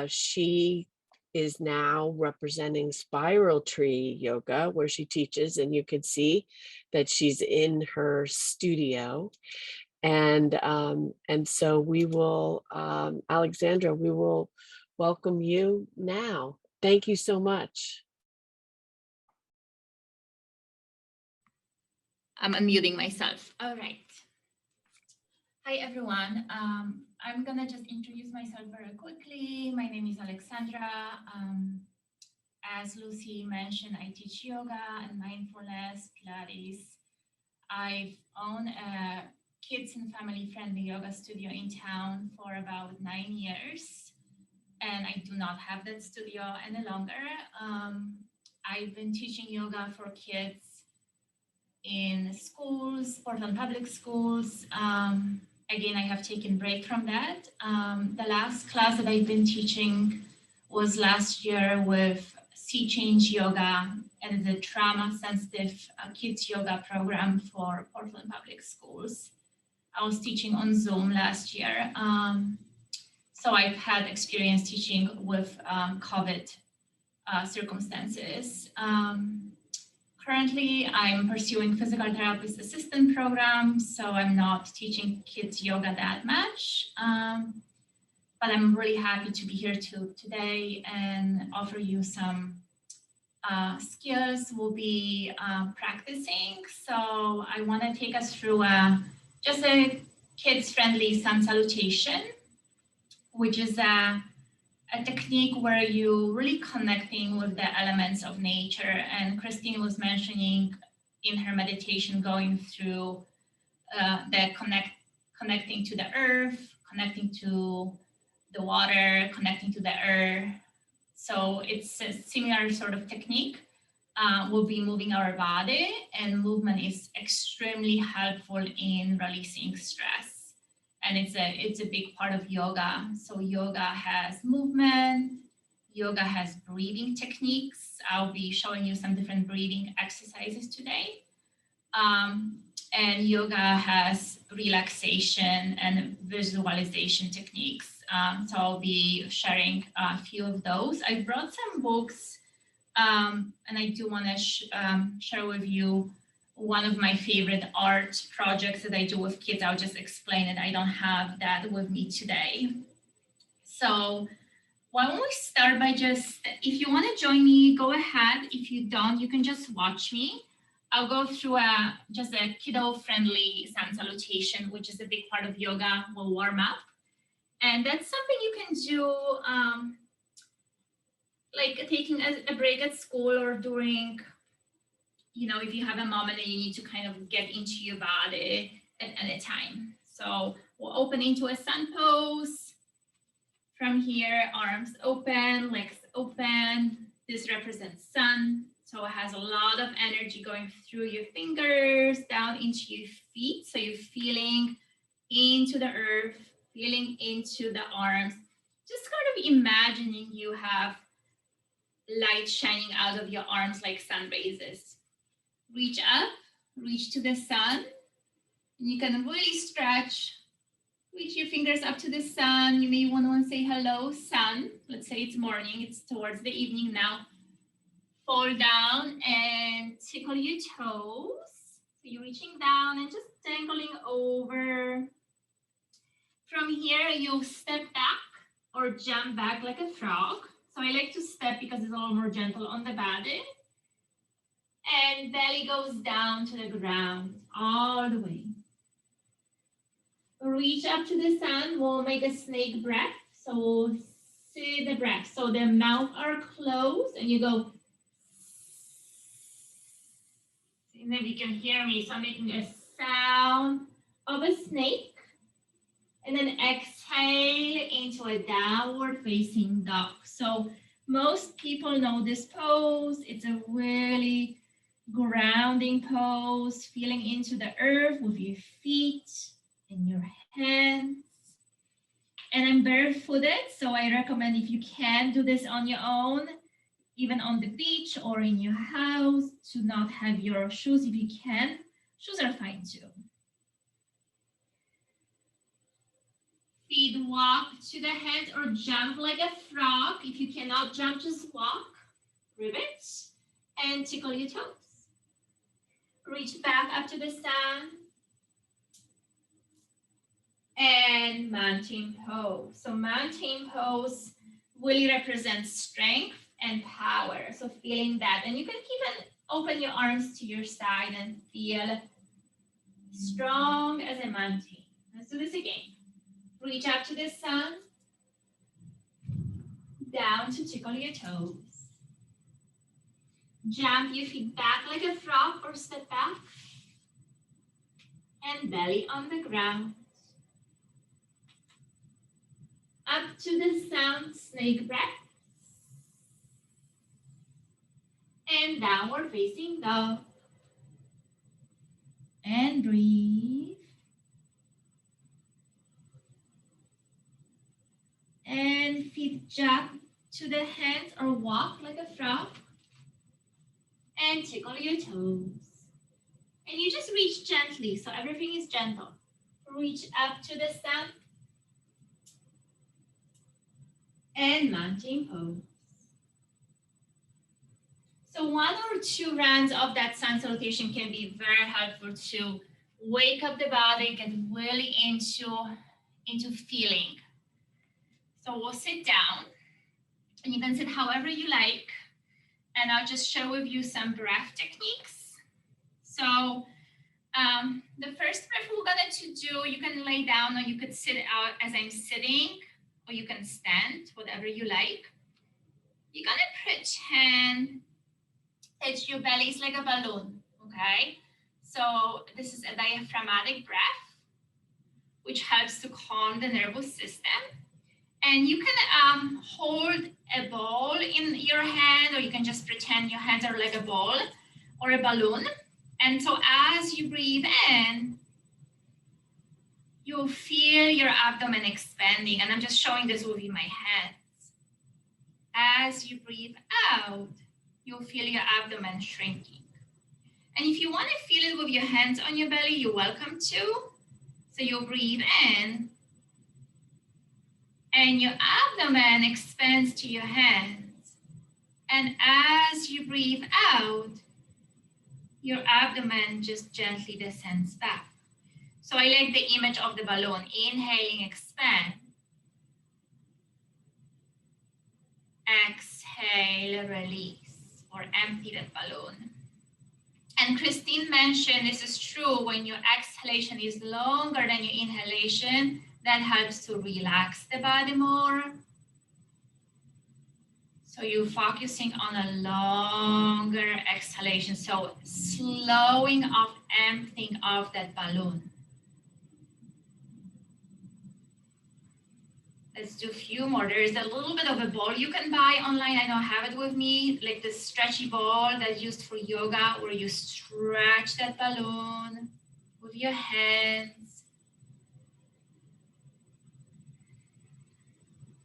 she is now representing Spiral Tree Yoga, where she teaches, and you can see that she's in her studio. And so we will, Alexandra, we will welcome you now. Thank you so much. I'm unmuting myself. All right. Hi, everyone. I'm going to just introduce myself very quickly. My name is Alexandra. As Lucy mentioned, I teach yoga and mindfulness, Pilates. I've owned a kids and family-friendly yoga studio in town for about 9 years, and I do not have that studio any longer. I've been teaching yoga for kids in schools, Portland public schools. Again, I have taken break from that. The last class that I've been teaching was last year with Sea Change Yoga, and the trauma-sensitive kids yoga program for Portland public schools. I was teaching on Zoom last year. So I've had experience teaching with COVID circumstances. Currently, I'm pursuing physical therapist assistant program, so I'm not teaching kids yoga that much. But I'm really happy to be here today and offer you some skills we'll be practicing. So I want to take us through just a kids-friendly sun salutation, which is a technique where you really connecting with the elements of nature. And Christine was mentioning in her meditation going through the connecting to the earth, connecting to the water, connecting to the earth. So it's a similar sort of technique. We'll be moving our body, and movement is extremely helpful in releasing stress. And it's a big part of yoga. So yoga has movement, yoga has breathing techniques. I'll be showing you some different breathing exercises today. And yoga has relaxation and visualization techniques. So I'll be sharing a few of those. I brought some books, and I do want to share with you one of my favorite art projects that I do with kids. I'll just explain it. I don't have that with me today. So why don't we start by just, if you want to join me, go ahead. If you don't, you can just watch me. I'll go through just a kiddo-friendly sun salutation, which is a big part of yoga. We'll warm up. And that's something you can do like taking a break at school or during, if you have a moment and you need to kind of get into your body at any time. So we'll open into a sun pose. From here, arms open, legs open. This represents sun. So it has a lot of energy going through your fingers, down into your feet. So you're feeling into the earth, feeling into the arms. Just kind of imagining you have light shining out of your arms like sun rays. Reach up, reach to the sun. And you can really stretch. Reach your fingers up to the sun. You may want to say hello, sun. Let's say it's morning, it's towards the evening now. Fall down and tickle your toes. So you're reaching down and just dangling over. From here, you'll step back or jump back like a frog. So I like to step because it's a little more gentle on the body. And belly goes down to the ground all the way. Reach up to the sun. We'll make a snake breath. So we'll see the breath. So the mouth are closed and you go. And then you can hear me. So I'm making a sound of a snake. And then exhale into a downward facing dog. So most people know this pose. It's a really grounding pose, feeling into the earth with your feet and your hands. And I'm barefooted, so I recommend if you can do this on your own, even on the beach or in your house, to not have your shoes if you can. Shoes are fine too. Feet walk to the head or jump like a frog. If you cannot jump, just walk. Ribbit and tickle your toes. Reach back up to the sun. and mountain pose. So mountain pose really represents strength and power. So feeling that, and you can even open your arms to your side and feel strong as a mountain. Let's do this again. Reach up to the sun, down to tickle your toes. Jump your feet back like a frog or step back, and belly on the ground. Up to the sound, snake breath. And downward facing dog. And breathe. And feet jump to the hands or walk like a frog. And tickle your toes. And you just reach gently, so everything is gentle. Reach up to the sound. And mountain pose. So 1 or 2 rounds of that sun salutation can be very helpful to wake up the body, get really into feeling. So we'll sit down, and you can sit however you like, and I'll just share with you some breath techniques. So the first breath we're going to do, you can lay down or you could sit out as I'm sitting, or you can stand, whatever you like. You're going to pretend that your belly is like a balloon, okay? So this is a diaphragmatic breath, which helps to calm the nervous system. And you can hold a ball in your hand, or you can just pretend your hands are like a ball or a balloon. And so as you breathe in, you'll feel your abdomen expanding. And I'm just showing this with my hands. As you breathe out, you'll feel your abdomen shrinking. And if you want to feel it with your hands on your belly, you're welcome to. So you'll breathe in, and your abdomen expands to your hands. And as you breathe out, your abdomen just gently descends back. So I like the image of the balloon. Inhaling, expand. Exhale, release, or empty that balloon. And Christine mentioned this is true, when your exhalation is longer than your inhalation, that helps to relax the body more. So you're focusing on a longer exhalation. So slowing off, emptying off that balloon. Let's do a few more. There is a little bit of a ball you can buy online. I don't have it with me, like the stretchy ball that's used for yoga, where you stretch that balloon with your hands.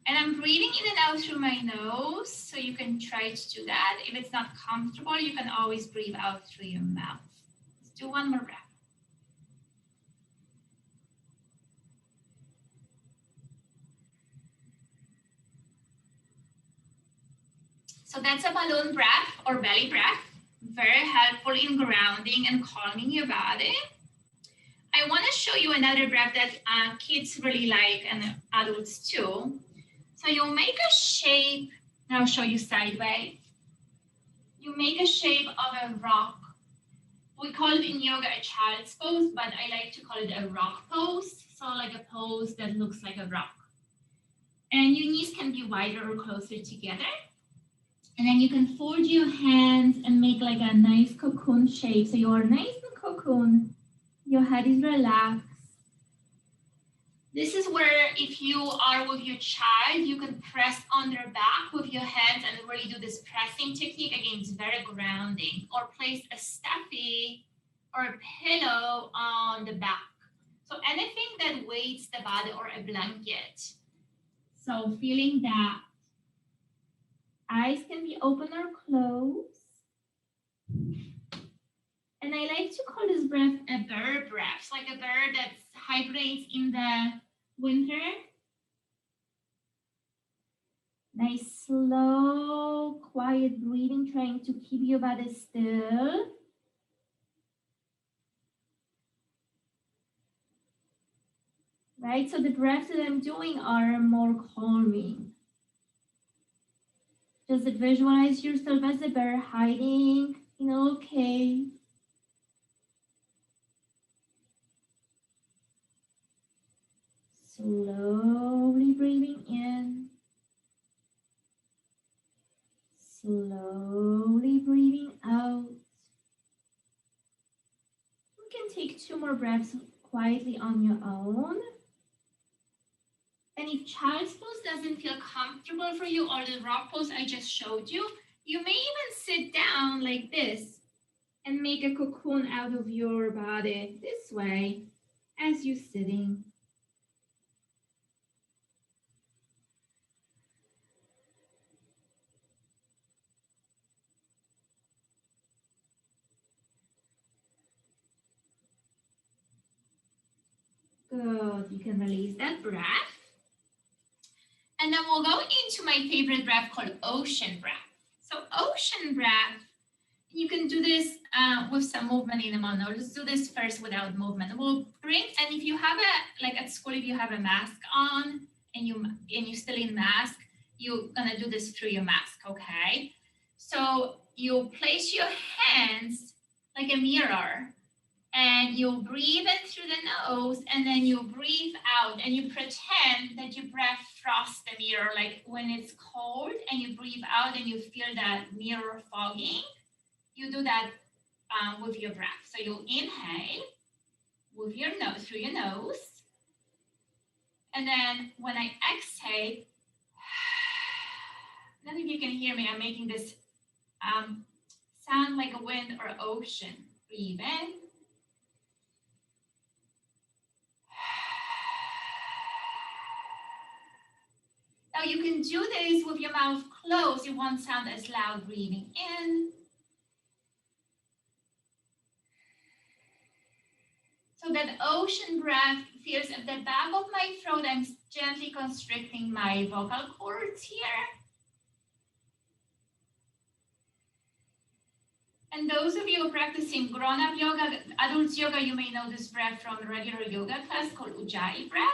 And I'm breathing in and out through my nose, so you can try to do that. If it's not comfortable, you can always breathe out through your mouth. Let's do one more breath. So that's a balloon breath or belly breath. Very helpful in grounding and calming your body. I want to show you another breath that kids really like, and adults too. So you'll make a shape, and I'll show you sideways. You make a shape of a rock. We call it in yoga a child's pose, but I like to call it a rock pose. So like a pose that looks like a rock. And your knees can be wider or closer together. And then you can fold your hands and make like a nice cocoon shape. So you're nice and cocoon. Your head is relaxed. This is where, if you are with your child, you can press on their back with your hands and really do this pressing technique. Again, it's very grounding. Or place a stuffy or a pillow on the back. So anything that weights the body, or a blanket. So feeling that. Eyes can be open or closed. And I like to call this breath a bird breath, like a bird that hibernates in the winter. Nice, slow, quiet breathing, trying to keep your body still. right? So the breaths that I'm doing are more calming. Just visualize yourself as a bear hiding in a little cave. Slowly breathing in. Slowly breathing out. You can take 2 more breaths quietly on your own. And if child's pose doesn't feel comfortable for you, or the rock pose I just showed you, you may even sit down like this and make a cocoon out of your body this way as you're sitting. Good, you can release that breath. And then we'll go into my favorite breath called ocean breath. So ocean breath, you can do this with some movement in a moment. Let's do this first without movement. We'll bring, and if you have a, like at school, if you have a mask on and you're still in mask, you're gonna do this through your mask, okay? So you place your hands like a mirror, and you breathe in through the nose, and then you breathe out, and you pretend that your breath frosts the mirror, like when it's cold and you breathe out and you feel that mirror fogging. You do that with your breath. So you inhale with your nose, through your nose, and then when I exhale, I don't know if you can hear me, I'm making this sound like a wind or ocean. Breathe in. Now you can do this with your mouth closed. It won't sound as loud. Breathing in. So that ocean breath feels at the back of my throat. I'm gently constricting my vocal cords here. And those of you practicing grown-up yoga, adult yoga, you may know this breath from the regular yoga class called Ujjayi breath.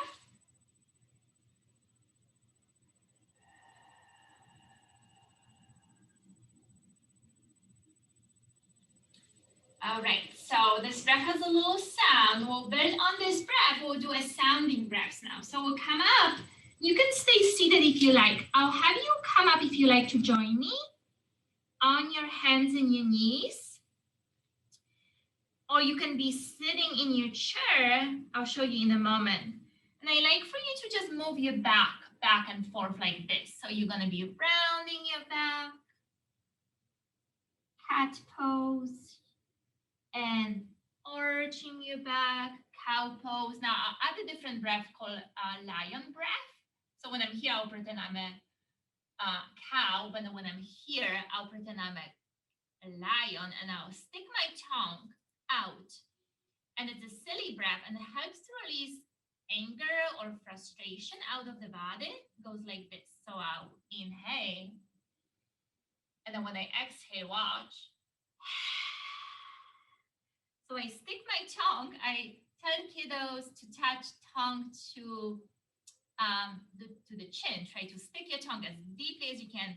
All right, so this breath has a little sound. We'll build on this breath. We'll do a sounding breath now. So we'll come up. You can stay seated if you like. I'll have you come up if you like to join me on your hands and your knees. Or you can be sitting in your chair. I'll show you in a moment. And I like for you to just move your back and forth like this. So you're going to be rounding your back, cat pose, and arching your back, cow pose. Now I'll add a different breath called lion breath. So when I'm here, I'll pretend I'm a cow, but when I'm here, I'll pretend I'm a lion, and I'll stick my tongue out. And it's a silly breath, and it helps to release anger or frustration out of the body. It goes like this. So I'll inhale, and then when I exhale, watch. So I stick my tongue. I tell kiddos to touch tongue to the chin. Try to stick your tongue as deeply as you can,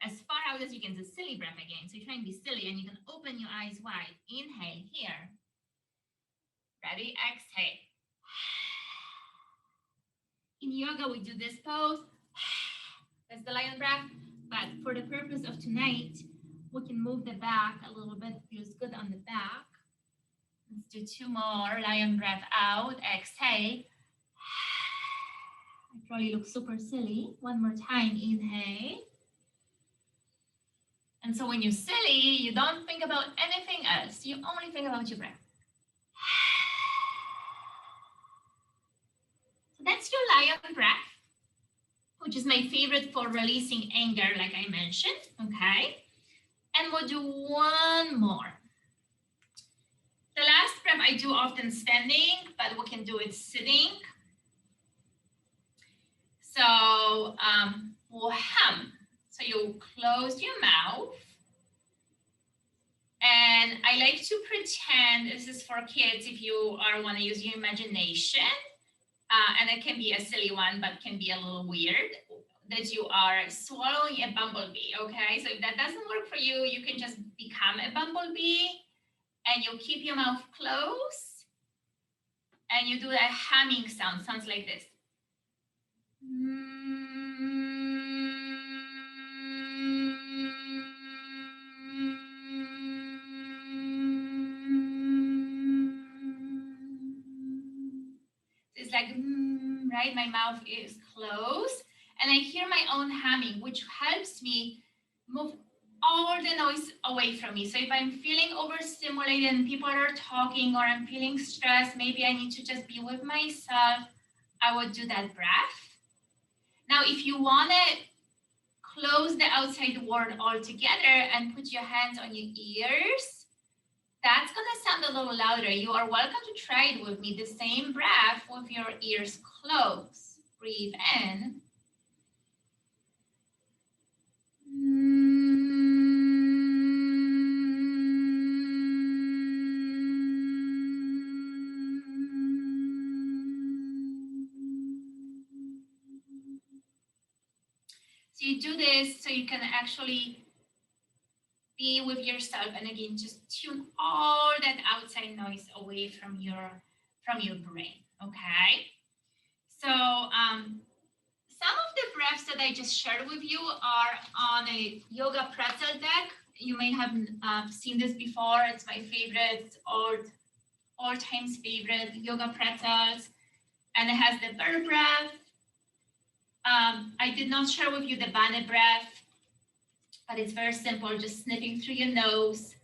as far out as you can. It's a silly breath again. So you try and be silly, and you can open your eyes wide. Inhale here. Ready? Exhale. In yoga, we do this pose. That's the lion breath. But for the purpose of tonight, we can move the back a little bit. Feels good on the back. Let's do 2 more. Lion breath out. Exhale. I probably look super silly. 1 more time. Inhale. And so when you're silly, you don't think about anything else. You only think about your breath. So that's your lion breath, which is my favorite for releasing anger, like I mentioned. Okay. And we'll do 1 more. The last breath I do often standing, but we can do it sitting. So we'll hum. So you close your mouth. And I like to pretend, this is for kids if you want to use your imagination. and it can be a silly one, but can be a little weird, that you are swallowing a bumblebee, okay? So if that doesn't work for you, you can just become a bumblebee and you keep your mouth closed and you do a humming sound, sounds like this. It's like, right? My mouth is closed and I hear my own humming, which helps me move all the noise away from me. So if I'm feeling overstimulated and people are talking, or I'm feeling stressed, maybe I need to just be with myself, I would do that breath. Now, if you want to close the outside world altogether and put your hands on your ears, that's going to sound a little louder. You are welcome to try it with me, the same breath with your ears closed. Breathe in. So you do this so you can actually be with yourself, and again, just tune all that outside noise away from your brain. Okay. So some of the breaths that I just shared with you are on a yoga pretzel deck. You may have seen this before. It's my favorite, all times favorite yoga pretzels, and it has the bird breath. I did not share with you the bunny breath, but it's very simple, just sniffing through your nose.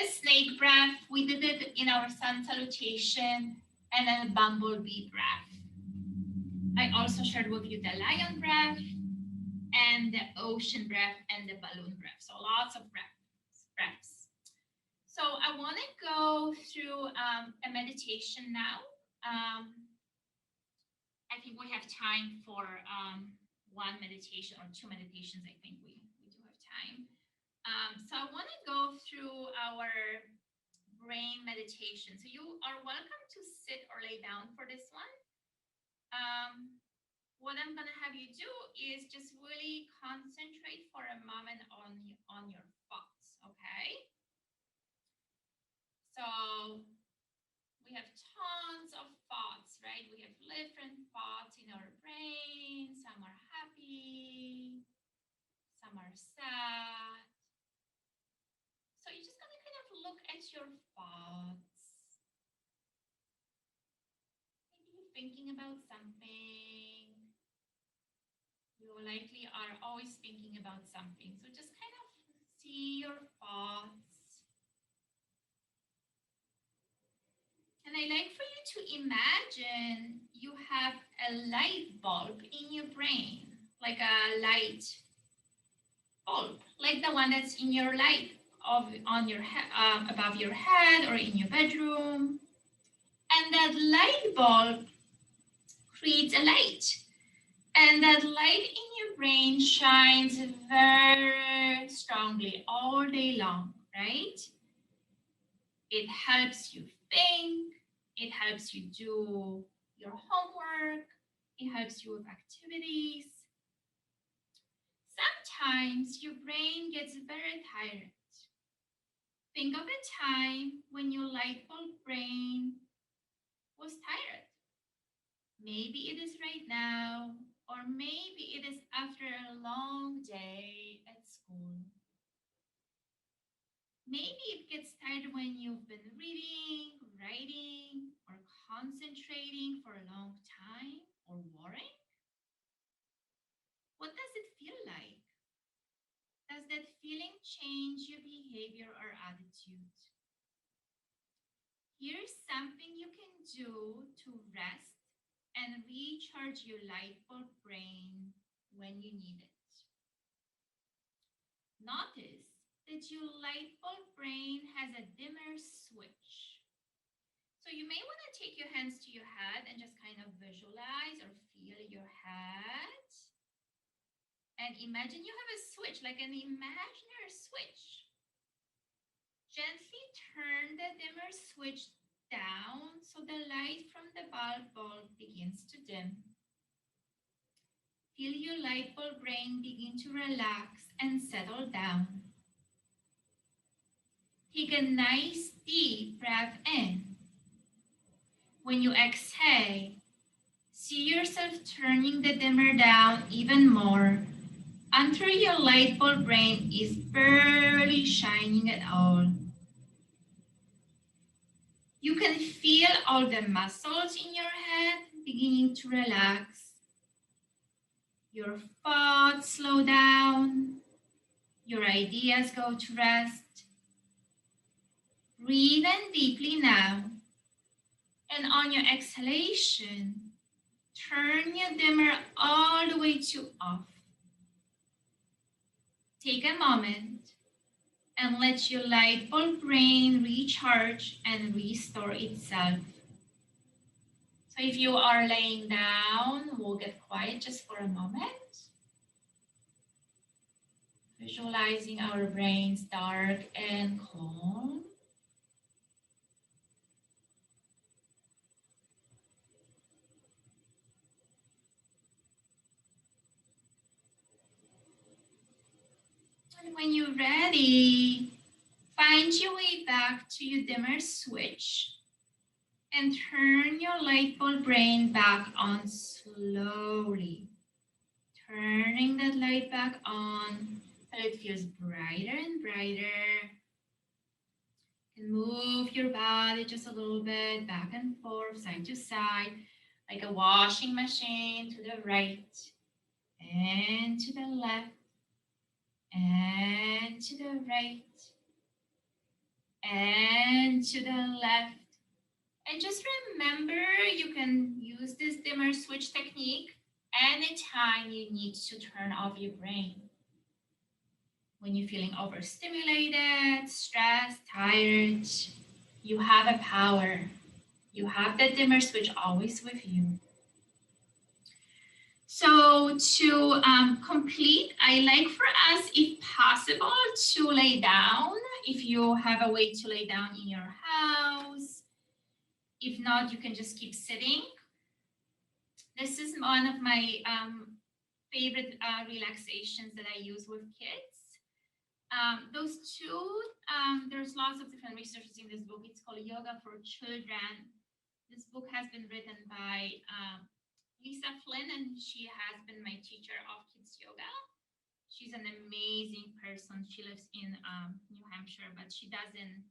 A snake breath, we did it in our sun salutation, and then a bumblebee breath. I also shared with you the lion breath and the ocean breath and the balloon breath. So lots of breaths. So I want to go through a meditation now. I think we have time for one meditation or two meditations. I think we do have time. So I want to go through our brain meditation. So you are welcome to sit or lay down for this one. What I'm going to have you do is just really concentrate for a moment on your thoughts, okay? So we have tons of thoughts, right? We have different thoughts in our brain. Some are happy, some are sad. So you're just going to kind of look at your thoughts. Maybe you're thinking about something. You likely are always thinking about something. So just kind of see your thoughts. And I like for you to imagine you have a light bulb in your brain, like a light bulb, like the one that's in your light on your above your head or in your bedroom. And that light bulb creates a light. And that light in your brain shines very strongly all day long, right? It helps you think. It helps you do your homework. It helps you with activities. Sometimes your brain gets very tired. Think of a time when your light bulb brain was tired. Maybe it is right now, or maybe it is after a long day at school. Maybe it gets tired when you've been reading, writing, or concentrating for a long time, or worrying. What does it feel like? Does that feeling change your behavior or attitude? Here's something you can do to rest and recharge your light bulb brain when you need it. Notice that your light bulb brain has a dimmer switch. So you may want to take your hands to your head and just kind of visualize or feel your head. And imagine you have a switch, like an imaginary switch. Gently turn the dimmer switch down so the light from the bulb begins to dim. Feel your light bulb brain begin to relax and settle down. Take a nice deep breath in. When you exhale, see yourself turning the dimmer down even more until your light bulb brain is barely shining at all. You can feel all the muscles in your head beginning to relax. Your thoughts slow down. Your ideas go to rest. Breathe in deeply now. And on your exhalation, turn your dimmer all the way to off. Take a moment and let your light bulb brain recharge and restore itself. So if you are laying down, we'll get quiet just for a moment. Visualizing our brains dark and calm. And when you're ready, find your way back to your dimmer switch and turn your light bulb brain back on slowly. Turning that light back on until it feels brighter and brighter. And move your body just a little bit back and forth, side to side, like a washing machine, to the right and to the left and to the right and to the left. And just remember, you can use this dimmer switch technique anytime you need to turn off your brain. When you're feeling overstimulated, stressed, tired, you have a power. You have that dimmer switch always with you. So to complete, I like for us, if possible, to lay down. If you have a way to lay down in your house. If not, you can just keep sitting. This is one of my favorite relaxations that I use with kids. Those two, there's lots of different researches in this book. It's called Yoga for Children. This book has been written by Lisa Flynn, and she has been my teacher of kids yoga. She's an amazing person. She lives in New Hampshire, but she doesn't,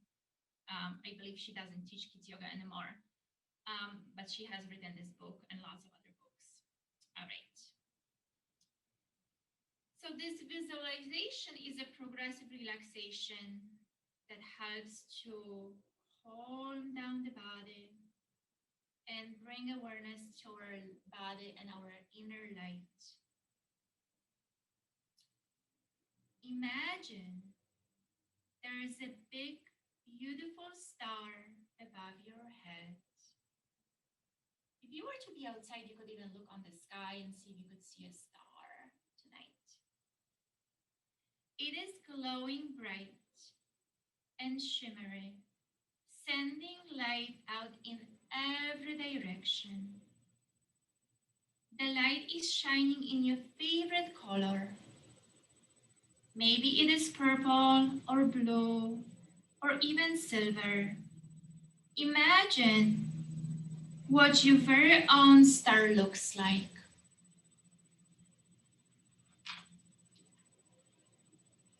I believe she doesn't teach kids yoga anymore. But she has written this book and lots of other books. All right. So this visualization is a progressive relaxation that helps to calm down the body and bring awareness to our body and our inner light. Imagine there is a big, beautiful star above your head. If you were to be outside, you could even look on the sky and see if you could see a star tonight. It is glowing bright and shimmery, sending light out in every direction. The light is shining in your favorite color. Maybe it is purple or blue or even silver. Imagine what your very own star looks like.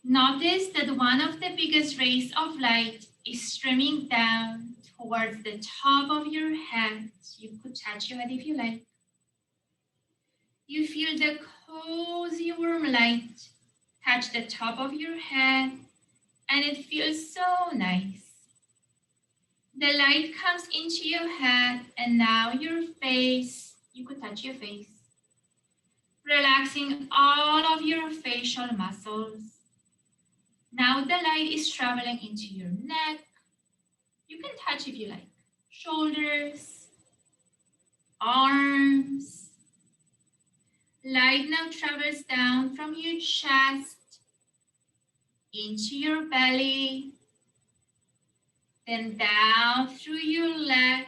Notice that one of the biggest rays of light is streaming down towards the top of your head. You could touch your head if you like. You feel the cozy warm light touch the top of your head, and it feels so nice. The light comes into your head, and now your face, you could touch your face, relaxing all of your facial muscles. Now the light is traveling into your neck. You can touch if you like. Shoulders, arms. Light now travels down from your chest into your belly, then down through your legs,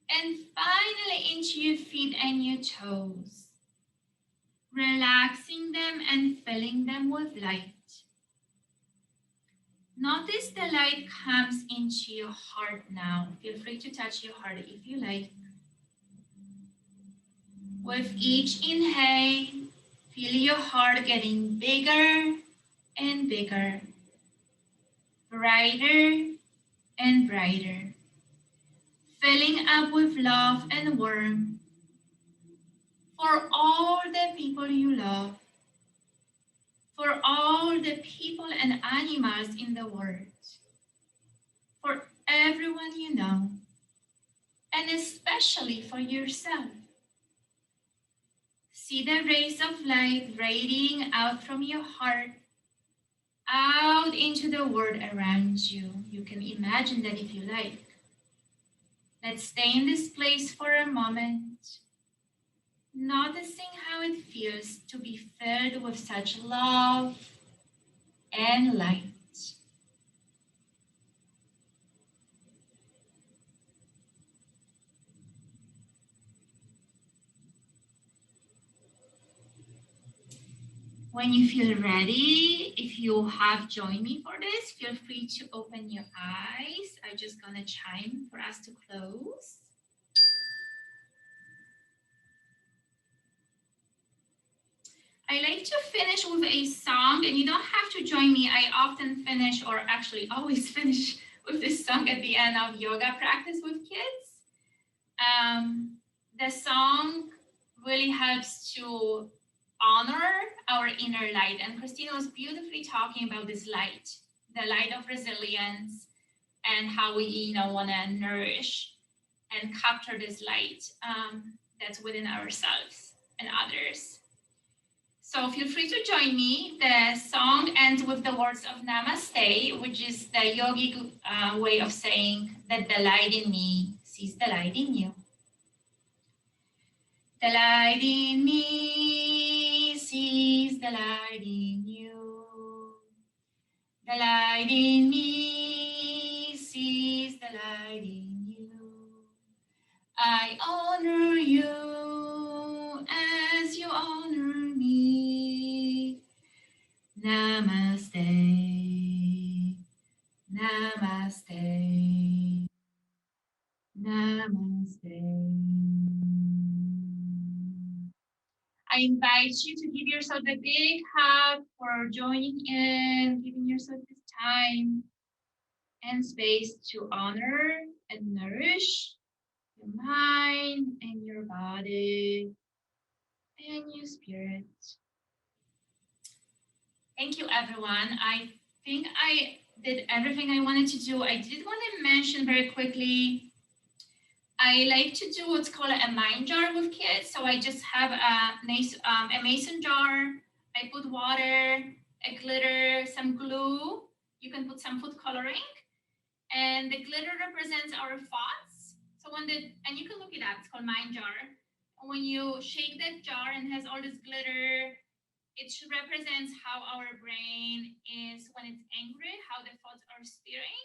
and finally into your feet and your toes, relaxing them and filling them with light. Notice the light comes into your heart now. Feel free to touch your heart if you like. With each inhale, feel your heart getting bigger and bigger, brighter and brighter, filling up with love and warmth for all the people you love, for all the people and animals in the world, for everyone you know, and especially for yourself. See the rays of light radiating out from your heart, out into the world around you. You can imagine that if you like. Let's stay in this place for a moment, noticing how it feels to be filled with such love and light. When you feel ready, if you have joined me for this, feel free to open your eyes. I'm just gonna chime for us to close. I like to finish with a song, and you don't have to join me. I often finish, or actually always finish, with this song at the end of yoga practice with kids. The song really helps to honor our inner light. And Christina was beautifully talking about this light, the light of resilience, and how we, want to nourish and capture this light that's within ourselves and others. So feel free to join me. The song ends with the words of Namaste, which is the yogic way of saying that the light in me sees the light in you. The light in me sees the light in you. The light in me sees the light in you. I honor you as you honor me. Namaste. Namaste. Namaste. I invite you to give yourself a big hug for joining in, giving yourself this time and space to honor and nourish your mind and your body and your spirit. Thank you, everyone. I think I did everything I wanted to do. I did want to mention very quickly, I like to do what's called a mind jar with kids. So I just have a mason jar. I put water, a glitter, some glue. You can put some food coloring. And the glitter represents our thoughts. So and you can look it up, it's called mind jar. And when you shake that jar and it has all this glitter, it represents how our brain is when it's angry, how the thoughts are steering.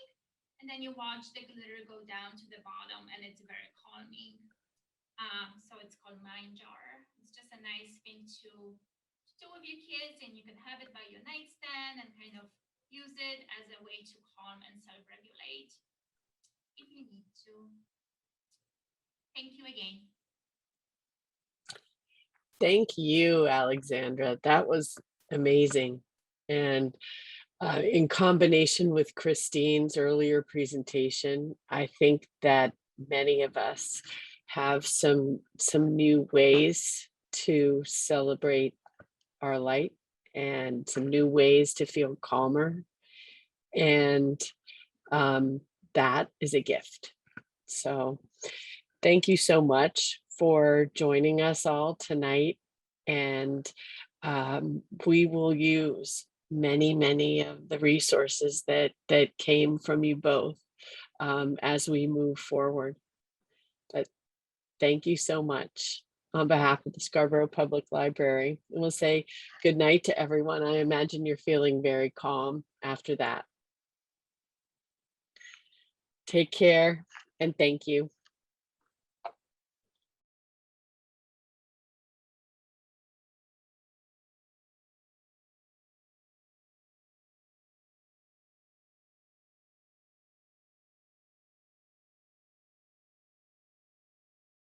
And then you watch the glitter go down to the bottom, and it's very calming. So it's called mind jar. It's just a nice thing to do with your kids, and you can have it by your nightstand and kind of use it as a way to calm and self-regulate if you need to. Thank you again. Thank you, Alexandra. That was amazing. And in combination with Christine's earlier presentation, I think that many of us have some new ways to celebrate our light and some new ways to feel calmer. And that is a gift. So thank you so much for joining us all tonight. And we will use many of the resources that came from you both as we move forward. But thank you so much on behalf of the Scarborough Public Library. And we'll say good night to everyone. I imagine you're feeling very calm after that. Take care and thank you.